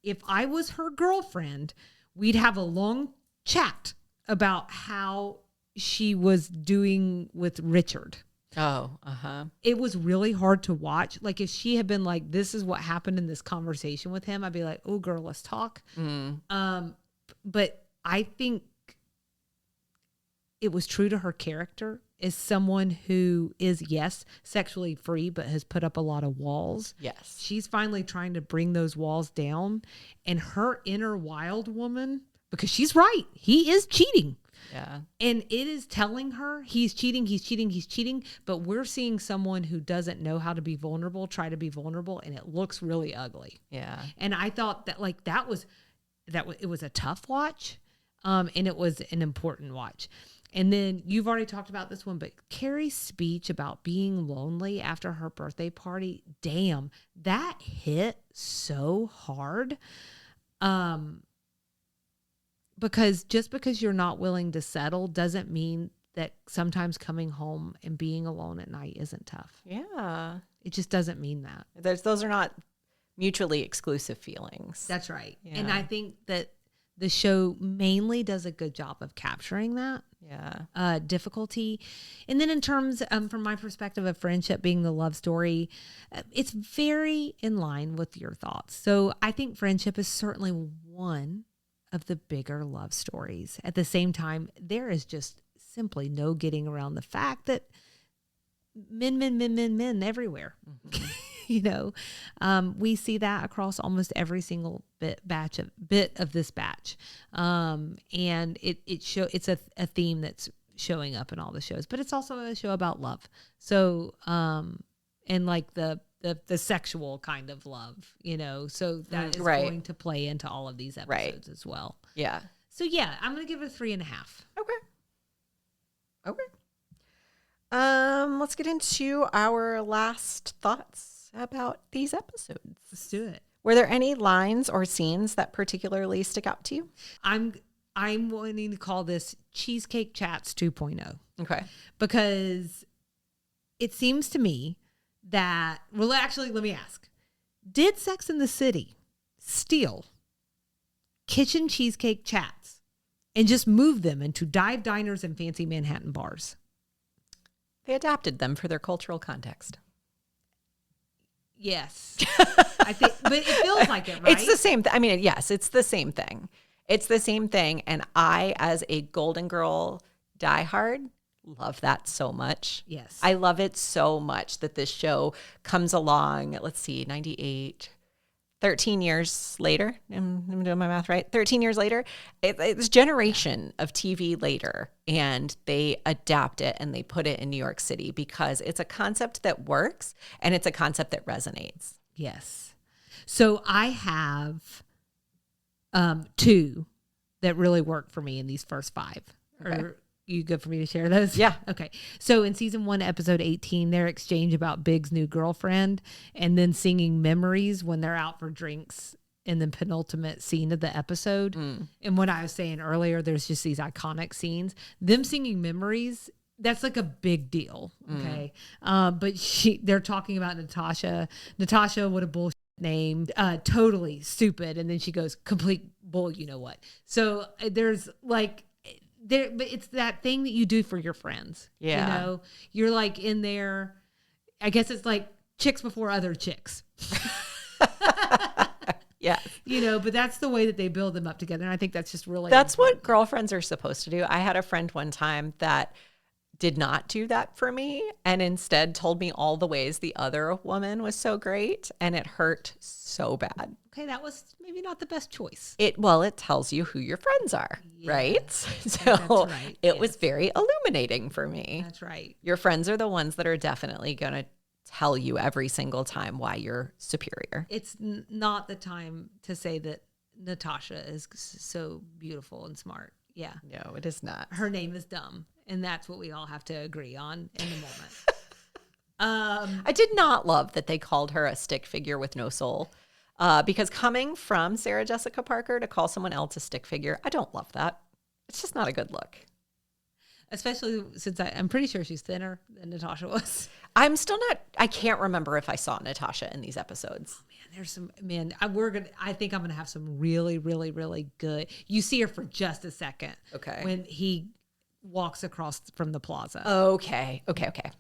if I was her girlfriend, we'd have a long chat about how she was doing with Richard. Oh, uh-huh. It was really hard to watch. Like, if she had been like, this is what happened in this conversation with him, I'd be like, oh, girl, let's talk. But I think it was true to her character as someone who is, yes, sexually free, but has put up a lot of walls. Yes. She's finally trying to bring those walls down. And her inner wild woman, because she's right, he is cheating. Yeah. And it is telling her he's cheating. But we're seeing someone who doesn't know how to be vulnerable, try to be vulnerable. And it looks really ugly. Yeah. And I thought that, like, it was a tough watch. And it was an important watch. And then you've already talked about this one, but Carrie's speech about being lonely after her birthday party, damn, that hit so hard. Because just because you're not willing to settle doesn't mean that sometimes coming home and being alone at night isn't tough. Yeah. It just doesn't mean that. Those are not mutually exclusive feelings. That's right. Yeah. And I think that the show mainly does a good job of capturing that difficulty. And then in terms, from my perspective of friendship being the love story, it's very in line with your thoughts. So I think friendship is certainly one of the bigger love stories. At the same time, there is just simply no getting around the fact that men everywhere. Mm-hmm. You know, we see that across almost every single bit of this batch. And it's a theme that's showing up in all the shows, but it's also a show about love. So, and like the sexual kind of love, you know, so that is going to play into all of these episodes as well. Yeah. So yeah, I'm going to give it a 3.5. Okay. Let's get into our last thoughts about these episodes. Let's do it. Were there any lines or scenes that particularly stick out to you? I'm wanting to call this Cheesecake Chats 2.0. Okay. Because it seems to me that, well, actually, let me ask. Did Sex and the City steal kitchen cheesecake chats and just move them into dive diners and fancy Manhattan bars? They adapted them for their cultural context. Yes. I think, but it feels like it, right? It's the same. I mean, yes, it's the same thing. It's the same thing. And I, as a Golden Girl diehard, love that so much. Yes. I love it so much that this show comes along, let's see, 98, 13 years later. I'm doing my math right. 13 years later. It's a generation of TV later. And they adapt it and they put it in New York City because it's a concept that works and it's a concept that resonates. Yes. So I have 2 that really work for me in these first 5. Okay. Are you good for me to share those? Yeah. Okay. So in season 1, episode 18, their exchange about Big's new girlfriend and then singing Memories when they're out for drinks in the penultimate scene of the episode. And what I was saying earlier, there's just these iconic scenes. Them singing Memories, that's like a big deal. Okay. But they're talking about Natasha. Natasha, what a bullshit name. Totally stupid. And then she goes, complete bull, you know what. So there's like, but it's that thing that you do for your friends. Yeah. You know, you're like in there, I guess it's like chicks before other chicks. Yeah. You know, but that's the way that they build them up together. And I think that's just really That's important. what girlfriends are supposed to do. I had a friend one time that did not do that for me and instead told me all the ways the other woman was so great, and it hurt so bad. Okay, that was maybe not the best choice. It tells you who your friends are, right? So that's right. it was very illuminating for me. That's right. Your friends are the ones that are definitely going to tell you every single time why you're superior. It's not the time to say that Natasha is so beautiful and smart. Yeah. No, it is not. Her name is dumb. And that's what we all have to agree on in the moment. I did not love that they called her a stick figure with no soul. Because coming from Sarah Jessica Parker to call someone else a stick figure, I don't love that. It's just not a good look. Especially since I'm pretty sure she's thinner than Natasha was. I can't remember if I saw Natasha in these episodes. Oh, man, I think I'm going to have some really, really, really good. You see her for just a second. Okay. When he walks across from the plaza. Okay.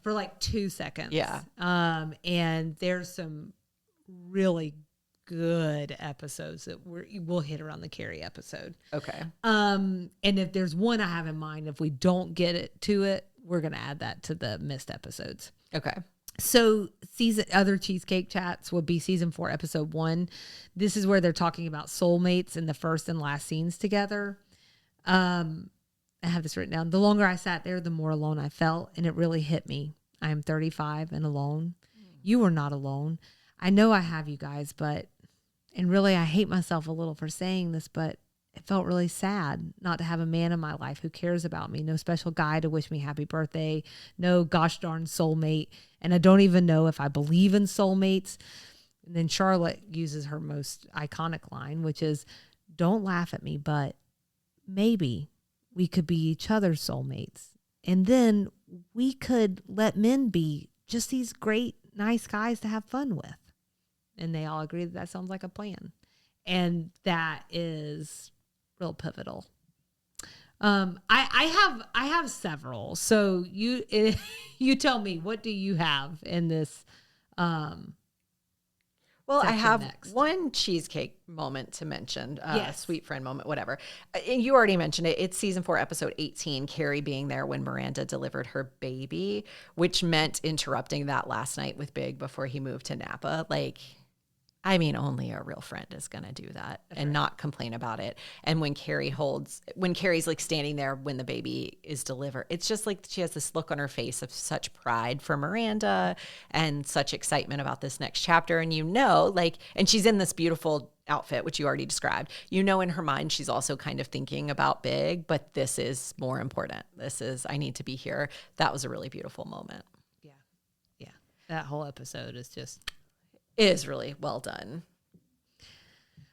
For like 2 seconds. Yeah. And there's some really good episodes that we'll hit around the Carrie episode. Okay. And if there's one I have in mind, if we don't get it, we're going to add that to the missed episodes. Okay. So other Cheesecake Chats will be season 4, episode 1. This is where they're talking about soulmates in the first and last scenes together. I have this written down. The longer I sat there, the more alone I felt, and it really hit me. I am 35 and alone. You are not alone. I know I have you guys, and really I hate myself a little for saying this, but it felt really sad not to have a man in my life who cares about me. No special guy to wish me happy birthday. No gosh darn soulmate. And I don't even know if I believe in soulmates. And then Charlotte uses her most iconic line, which is, don't laugh at me, but maybe we could be each other's soulmates. And then we could let men be just these great, nice guys to have fun with. And they all agree that sounds like a plan. And that is real pivotal. I have several. So you tell me, what do you have in this? Well, I have one cheesecake moment to mention, yes. Sweet friend moment, whatever. And you already mentioned it. It's season 4, episode 18, Carrie being there when Miranda delivered her baby, which meant interrupting that last night with Big before he moved to Napa. Only a real friend is going to do that. That's and right. Not complain about it. And when Carrie's like standing there when the baby is delivered, it's just like she has this look on her face of such pride for Miranda and such excitement about this next chapter. And and she's in this beautiful outfit, which you already described. In her mind, she's also kind of thinking about Big, but this is more important. I need to be here. That was a really beautiful moment. Yeah. Yeah. That whole episode is really well done.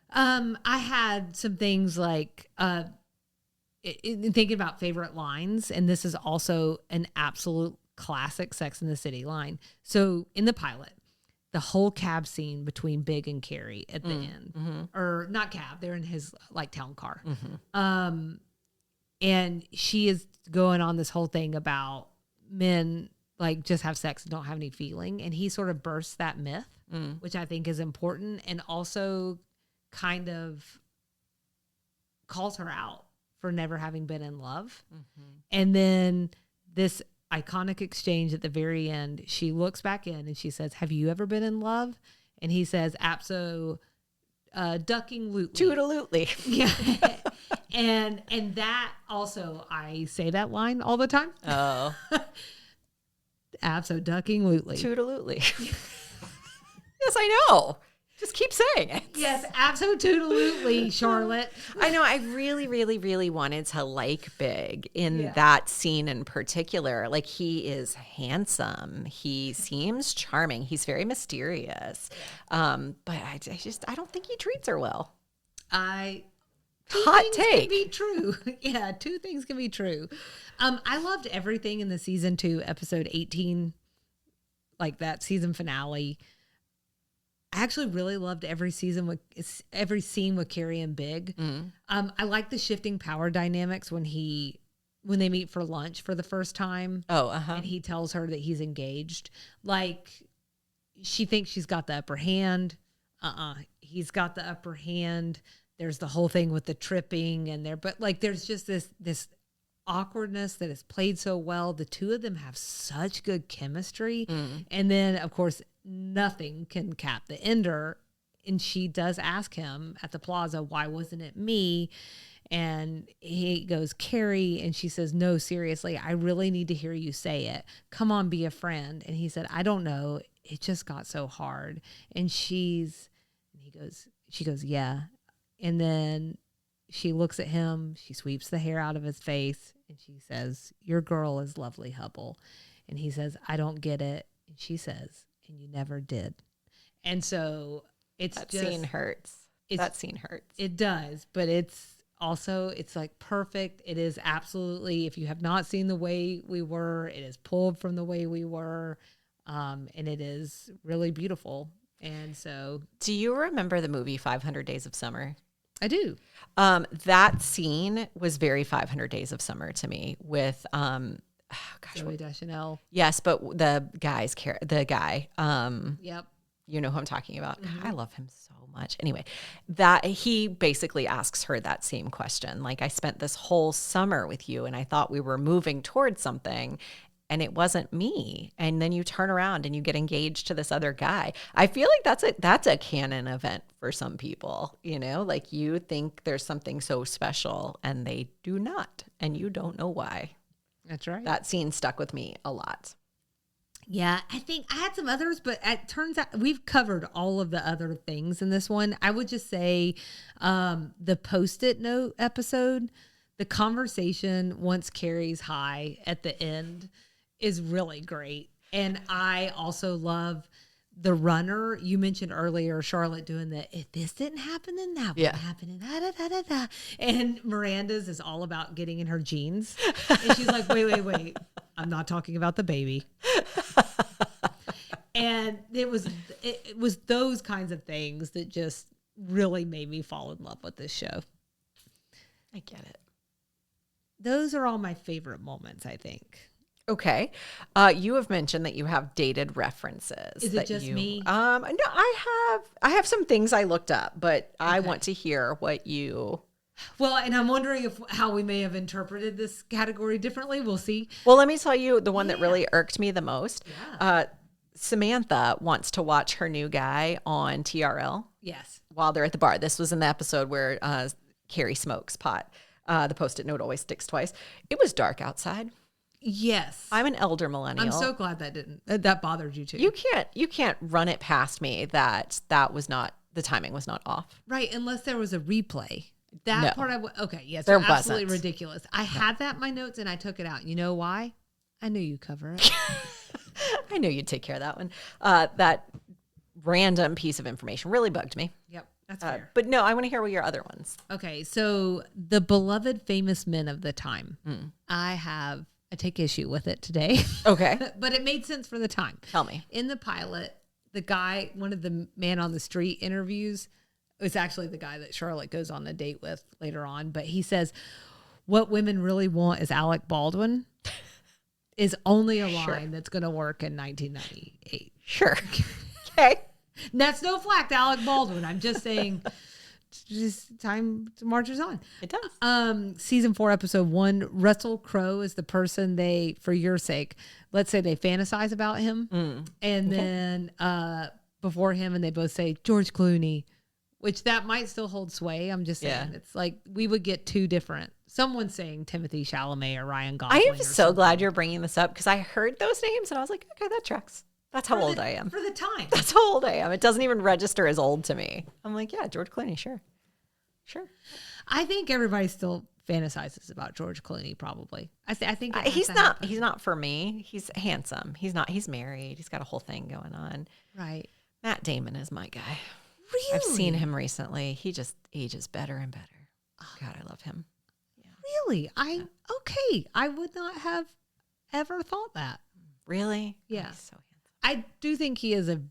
I had some things like in thinking about favorite lines, and this is also an absolute classic Sex and the City line. So in the pilot, the whole cab scene between Big and Carrie at the end, or not cab, they're in his town car. And she is going on this whole thing about men just have sex and don't have any feeling. And he sort of bursts that myth, which I think is important, and also kind of calls her out for never having been in love. And then this iconic exchange at the very end, she looks back in and she says, have you ever been in love? And he says, ducking-lutely. Toodalutely. Yeah. and that also, I say that line all the time. Oh. Abso-ducking-lutely. Toodalutely. Yes, I know. Just keep saying it. Yes, absolutely, Charlotte. I know. I really, really, really wanted to like Big in that scene in particular. He is handsome. He seems charming. He's very mysterious. But I don't think he treats her well. Hot take. Can be true. Yeah, 2 things can be true. I loved everything in the season 2, episode 18, that season finale. I actually really loved every scene with Carrie and Big. I like the shifting power dynamics when they meet for lunch for the first time. And he tells her that he's engaged. She thinks she's got the upper hand. He's got the upper hand. There's the whole thing with the tripping but there's just this awkwardness that is played so well. The 2 of them have such good chemistry. And then of course nothing can cap the ender. And she does ask him at the plaza, why wasn't it me? And he goes, Carrie. And she says, no, seriously, I really need to hear you say it. Come on, be a friend. And he said, I don't know. It just got so hard. And she goes, yeah. And then she looks at him, she sweeps the hair out of his face, and she says, your girl is lovely, Hubble. And he says, I don't get it. And she says, and you never did. And so that scene hurts. That scene hurts. It does, but it's like perfect. It is absolutely, if you have not seen The Way We Were, it is pulled from The Way We Were. And it is really beautiful. And so, do you remember the movie 500 Days of Summer? I do. That scene was very 500 Days of Summer to me with, Zoe Deschanel. Yes, but the guy, yep. You know who I'm talking about. God, I love him so much. Anyway, that he basically asks her that same question. Like, I spent this whole summer with you and I thought we were moving towards something and it wasn't me. And then you turn around and you get engaged to this other guy. I feel like that's a canon event for some people, you know, like you think there's something so special and they do not, and you don't know why. That's right. That scene stuck with me a lot. Yeah, I think I had some others, but it turns out we've covered all of the other things in this one. I would just say the Post-it note episode, the conversation once Carrie's high at the end is really great. And I also love the runner. You mentioned earlier, Charlotte doing the, if this didn't happen, then that would happen. And, da, da, da, da. And Miranda's is all about getting in her jeans. And she's like, wait. I'm not talking about the baby. And it was those kinds of things that just really made me fall in love with this show. I get it. Those are all my favorite moments, I think. Okay. You have mentioned that you have dated references. Is it just me? No, I have some things I looked up, but I want to hear what you... Well, and I'm wondering how we may have interpreted this category differently. We'll see. Well, let me tell you the one that really irked me the most. Yeah. Samantha wants to watch her new guy on TRL. Yes. While they're at the bar. This was in the episode where Carrie smokes pot. The Post-it note always sticks twice. It was dark outside. Yes. I'm an elder millennial. I'm so glad that bothered you too. You can't run it past me that was not, the timing was not off. Right. Unless there was a replay. That part okay. Yes. There absolutely wasn't. Ridiculous. I had that in my notes and I took it out. You know why? I knew you'd cover it. I knew you'd take care of that one. That random piece of information really bugged me. Yep. That's fair. But no, I want to hear what your other ones. Okay. So the beloved famous men of the time. I take issue with it today. Okay. But it made sense for the time. Tell me. In the pilot, the guy, one of the man on the street interviews, it's actually the guy that Charlotte goes on a date with later on, but he says, what women really want is Alec Baldwin is only a line that's going to work in 1998. Sure. Okay. That's no flack to Alec Baldwin. I'm just saying, just time marches on. It does. Season 4, episode 1, Russell Crowe is the person they, for your sake, let's say they fantasize about him. And then before him, and they both say George Clooney, which that might still hold sway. I'm just saying. Yeah. It's like we would get two different. Someone's saying Timothy Chalamet or Ryan Gosling. I am so glad you're bringing this up because I heard those names and I was like, okay, that tracks. That's how old I am. For the time. That's how old I am. It doesn't even register as old to me. I'm like, yeah, George Clooney, sure. I think everybody still fantasizes about George Clooney, probably. I think he's not for me. He's handsome. He's married. He's got a whole thing going on. Right. Matt Damon is my guy. Really? I've seen him recently. He just ages better and better. Oh, God, I love him. Yeah. Really? Okay. I would not have ever thought that. Really? Yeah. He's so handsome. I do think he is a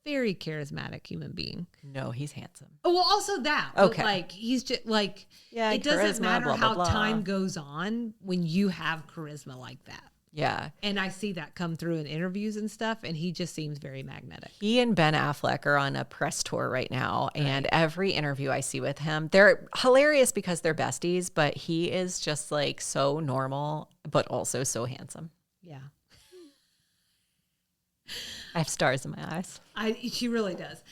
very charismatic human being. No, he's handsome. Oh, well, also that. Okay. But like, he's just like, yeah, it doesn't matter blah, blah, how blah. time goes on when you have charisma like that. Yeah. And I see that come through in interviews and stuff, and he just seems very magnetic. He and Ben Affleck are on a press tour right now, and every interview I see with him, they're hilarious because they're besties, but he is just like so normal, but also so handsome. Yeah. I have stars in my eyes. She really does.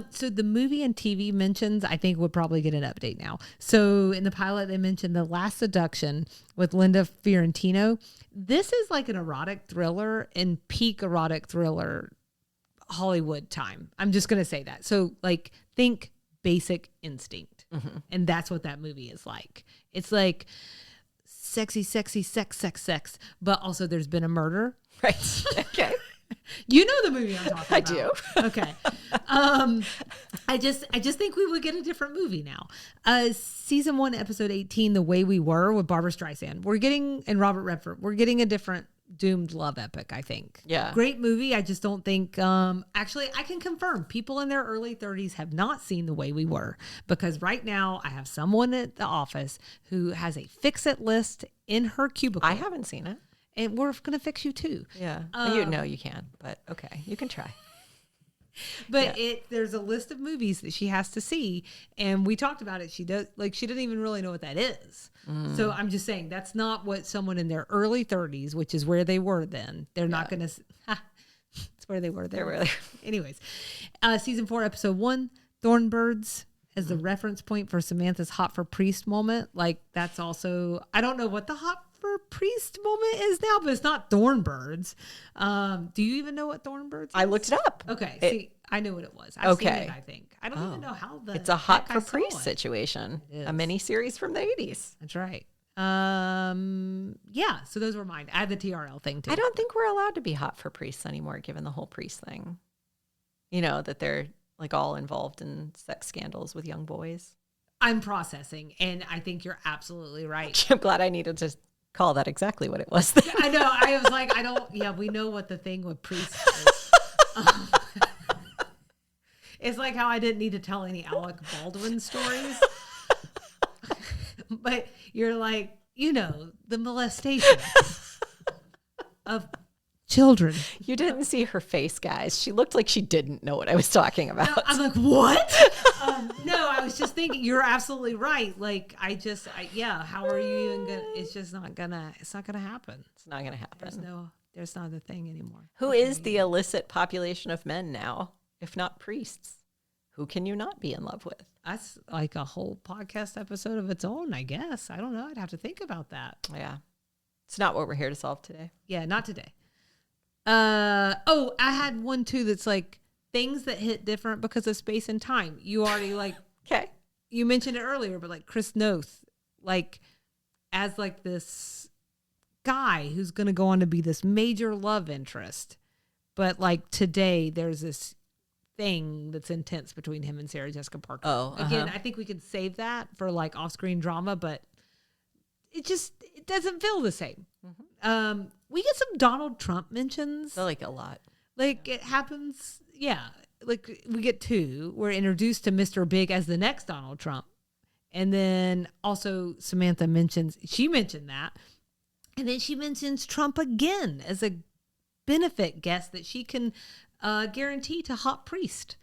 So the movie and TV mentions, I think, would probably get an update now. So in the pilot, they mentioned The Last Seduction with Linda Fiorentino. This is like an erotic thriller in peak erotic thriller Hollywood time. I'm just going to say that. So like, think Basic Instinct. Mm-hmm. And that's what that movie is like. It's like sexy, sex, but also there's been a murder. Right. Okay. You know the movie I'm talking about. I do. Okay. I just think we would get a different movie now. Season 1, episode 18, The Way We Were with Barbara Streisand. And Robert Redford. We're getting a different doomed love epic, I think. Yeah. Great movie. I just don't think, actually, I can confirm people in their early 30s have not seen The Way We Were, because right now I have someone at the office who has a fix-it list in her cubicle. I haven't seen it. And we're going to fix you too. Yeah. You can, but okay. You can try. But there's a list of movies that she has to see, and we talked about it. She doesn't even really know what that is. So I'm just saying that's not what someone in their early 30s, which is where they were then. They're not going to. It's where they were then. Really. Anyways, season 4, episode 1, Thornbirds, as the reference point for Samantha's hot for priest moment. Like that's also, I don't know what the hot for priest moment is now, but it's not Thornbirds. Do you even know what Thornbirds is? I looked it up. Okay. See, I knew what it was. I've seen it, I think. I don't even know how it's a hot for priest situation. A mini series from the 80s. That's right. Yeah. So those were mine. I had the TRL thing too. I don't think we're allowed to be hot for priests anymore, given the whole priest thing. You know, that they're like all involved in sex scandals with young boys. I'm processing, and I think you're absolutely right. I'm glad I needed to call that exactly what it was. I know. I was like, we know what the thing with priests is. It's like how I didn't need to tell any Alec Baldwin stories. But you're like, the molestation of children. You didn't see her face, guys. She looked like she didn't know what I was talking about. No, I'm like, what? No, I was just thinking, you're absolutely right. Like, how are you even going to, it's not going to happen. It's not going to happen. There's not a thing anymore. Who is the illicit population of men now, if not priests? Who can you not be in love with? That's like a whole podcast episode of its own, I guess. I don't know. I'd have to think about that. Yeah. It's not what we're here to solve today. Yeah, not today. I had one too that's like things that hit different because of space and time. You already okay. You mentioned it earlier, but like Chris Noth, like as like this guy who's going to go on to be this major love interest. But like today there's this thing that's intense between him and Sarah Jessica Parker. Again, I think we could save that for like off-screen drama, but it doesn't feel the same. Mm-hmm. We get some Donald Trump mentions. I like a lot. Like it happens. Yeah. Like we get 2. We're introduced to Mr. Big as the next Donald Trump. And then also Samantha mentioned that. And then she mentions Trump again as a benefit guest that she can guarantee to hot priest.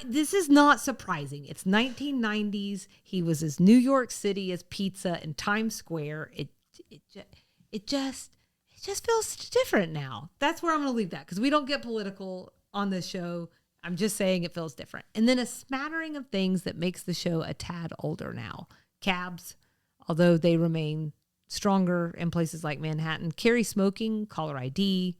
This is not surprising. It's 1990s. He was as New York City as pizza in Times Square. It just feels different now. That's where I'm going to leave that because we don't get political on this show. I'm just saying it feels different. And then a smattering of things that makes the show a tad older now. Cabs, although they remain stronger in places like Manhattan. Carry smoking, caller ID,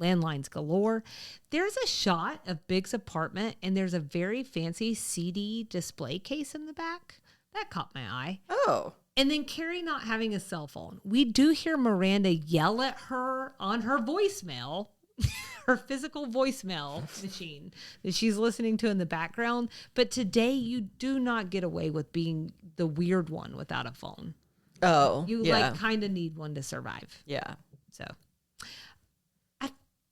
landlines galore. There's a shot of Big's apartment and there's a very fancy CD display case in the back. That caught my eye. Oh. And then Carrie not having a cell phone. We do hear Miranda yell at her on her voicemail, her physical voicemail machine that she's listening to in the background. But today you do not get away with being the weird one without a phone. Oh, you kind of need one to survive. Yeah. So I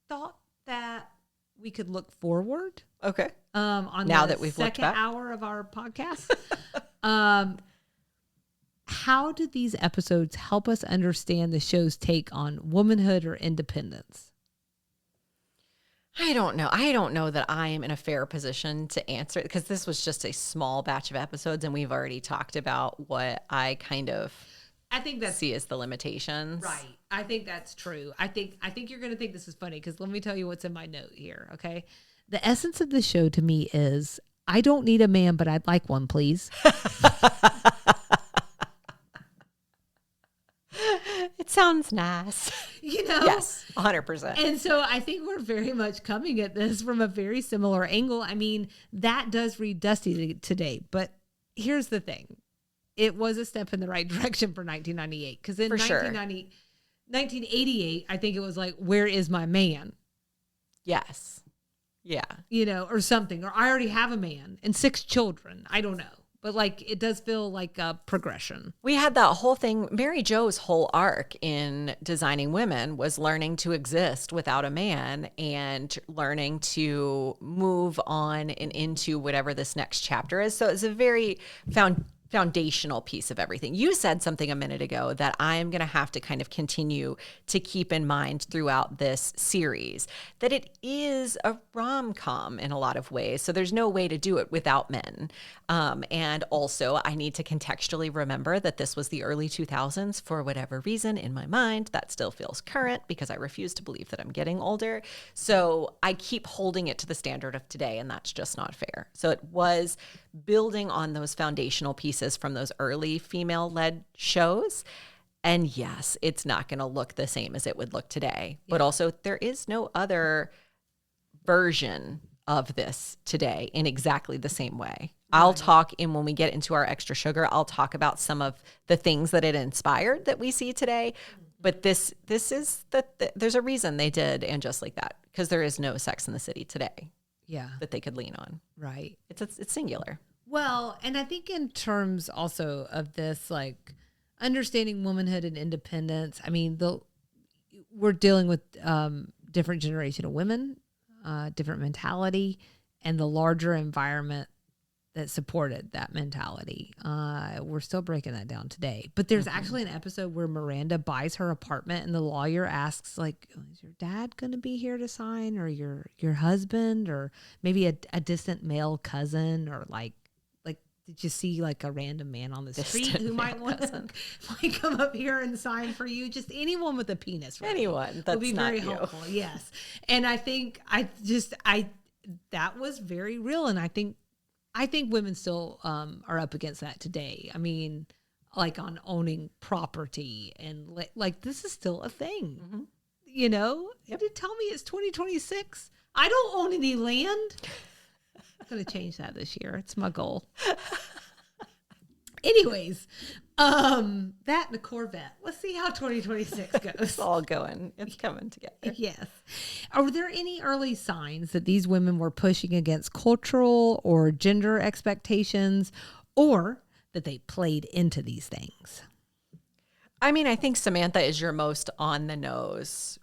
thought that we could look forward. Okay. On now the that we've second looked back. hour of our podcast. How do these episodes help us understand the show's take on womanhood or independence? I don't know. I don't know that I am in a fair position to answer it because this was just a small batch of episodes and we've already talked about what I think that's see as the limitations. Right. I think that's true. I think you're going to think this is funny because let me tell you what's in my note here, okay? The essence of the show to me is I don't need a man, but I'd like one, please. It sounds nice. Yes, 100%. And so I think we're very much coming at this from a very similar angle. I mean, that does read dusty today, but here's the thing. It was a step in the right direction for 1998 because in 1990, 1988, I think it was like, where is my man? Yes. Yeah. Or something. Or I already have a man and 6 children. I don't know. But like, it does feel like a progression. We had that whole thing. Mary Jo's whole arc in Designing Women was learning to exist without a man and learning to move on and into whatever this next chapter is. So it's a very foundational piece of everything. You said something a minute ago that I'm going to have to kind of continue to keep in mind throughout this series, that it is a rom-com in a lot of ways. So there's no way to do it without men. And also I need to contextually remember that this was the early 2000s for whatever reason in my mind. That still feels current because I refuse to believe that I'm getting older. So I keep holding it to the standard of today, and that's just not fair. So it was building on those foundational pieces from those early female-led shows. And yes, it's not going to look the same as it would look today. Yeah. But also, there is no other version of this today in exactly the same way. Right. I'll talk when we get into our extra sugar, I'll talk about some of the things that it inspired that we see today. But this is there's a reason they did And Just Like That, because there is no Sex in the City today. Yeah. That they could lean on. Right. It's singular. Well, and I think in terms also of this, like understanding womanhood and independence, I mean, we're dealing with different generation of women, different mentality, and the larger environment that supported that mentality. We're still breaking that down today. But there's actually an episode where Miranda buys her apartment and the lawyer asks, like, is your dad going to be here to sign, or your husband, or maybe a distant male cousin, or like, did you see like a random man on the street who might want to come up here and sign for you? Just anyone with a penis. Really, anyone. That's would be not very you. helpful. Yes. And I think that was very real. And I think women still are up against that today. I mean, like on owning property, and like this is still a thing. Mm-hmm. Yep. You tell me it's 2026. I don't own any land. I'm going to change that this year. It's my goal. Anyways, that and a Corvette. Let's see how 2026 goes. It's all going. It's coming together. Yes. Are there any early signs that these women were pushing against cultural or gender expectations, or that they played into these things? I mean, I think Samantha is your most on the nose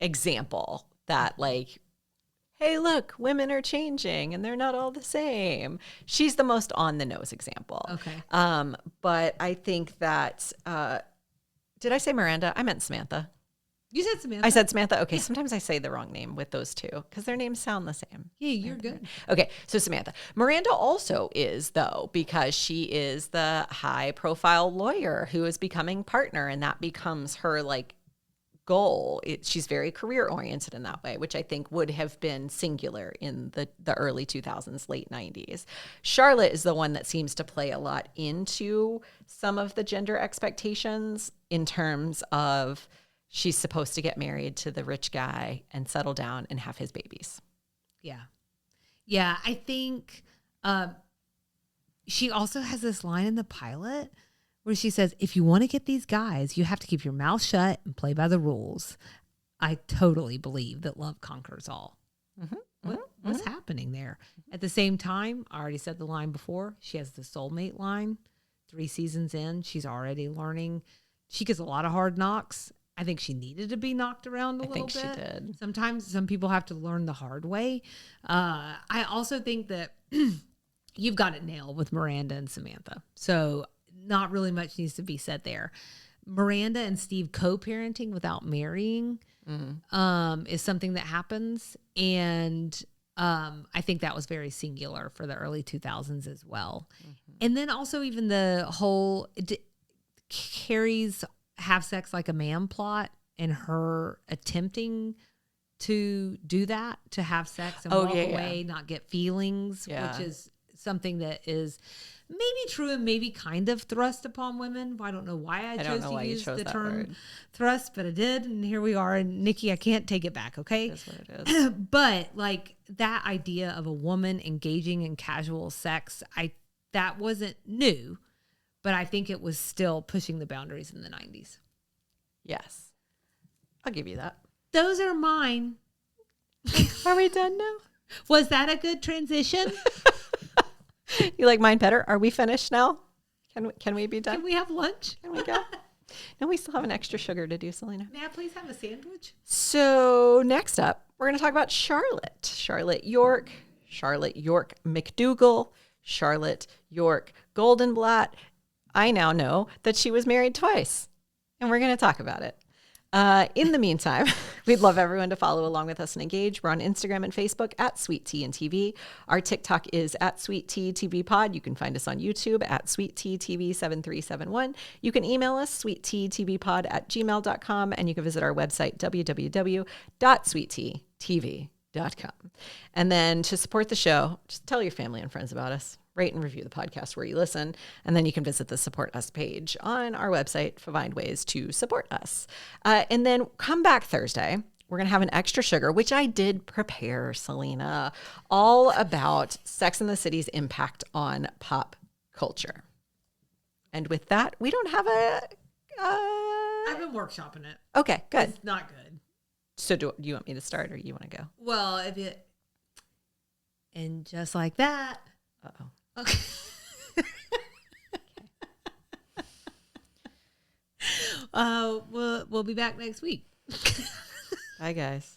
example that, like, hey, look, women are changing and they're not all the same. She's the most on the nose example. Okay. But I think that, did I say Miranda? I meant Samantha. You said Samantha. I said Samantha. Okay. Yeah. Sometimes I say the wrong name with those two because their names sound the same. Yeah, you're good. Okay. So Samantha. Miranda also is, though, because she is the high profile lawyer who is becoming partner, and that becomes her like goal. She's very career oriented in that way, which I think would have been singular in the early 2000s, late 90s. Charlotte is the one that seems to play a lot into some of the gender expectations in terms of she's supposed to get married to the rich guy and settle down and have his babies. Yeah. Yeah. I think she also has this line in the pilot where she says, if you want to get these guys, you have to keep your mouth shut and play by the rules. I totally believe that love conquers all. Mm-hmm. What's happening there? At the same time, I already said the line before, she has the soulmate line. 3 seasons in, she's already learning. She gets a lot of hard knocks. I think she needed to be knocked around a little bit. I think she did. Sometimes some people have to learn the hard way. I also think that you've got it nailed with Miranda and Samantha. So not really much needs to be said there. Miranda and Steve co-parenting without marrying is something that happens. And I think that was very singular for the early 2000s as well. Mm-hmm. And then also even the whole Carrie's have sex like a man plot and her attempting to do that, to have sex and walk away, not get feelings, which is something that is maybe true and maybe kind of thrust upon women. I don't know why I chose to use the term thrust, but I did, and here we are. And Nikki, I can't take it back, okay? That's what it is. But like that idea of a woman engaging in casual sex, that wasn't new, but I think it was still pushing the boundaries in the 90s. Yes. I'll give you that. Those are mine. Are we done now? Was that a good transition? You like mine better? Are we finished now? Can we be done? Can we have lunch? Can we go? No, we still have an extra sugar to do, Salina. May I please have a sandwich? So next up, we're going to talk about Charlotte. Charlotte York McDougal, Charlotte York Goldenblatt. I now know that she was married twice, and we're going to talk about it. In the meantime, we'd love everyone to follow along with us and engage. We're on Instagram and Facebook at Sweet Tea and TV. Our TikTok is at Sweet Tea TV Pod. You can find us on YouTube at Sweet Tea TV 7371. You can email us sweetteattvpod@gmail.com, and you can visit our website www.sweetteatv.com. And then to support the show, just tell your family and friends about us. Rate and review the podcast where you listen. And then you can visit the Support Us page on our website to find ways to support us. And then come back Thursday. We're going to have an extra sugar, which I did prepare, Salina, all about Sex and the City's impact on pop culture. And with that, we don't have a... I've been workshopping it. Okay, good. It's not good. So do you want me to start or you want to go? Well, and just like that. Uh-oh. Okay. We'll be back next week. Bye, guys.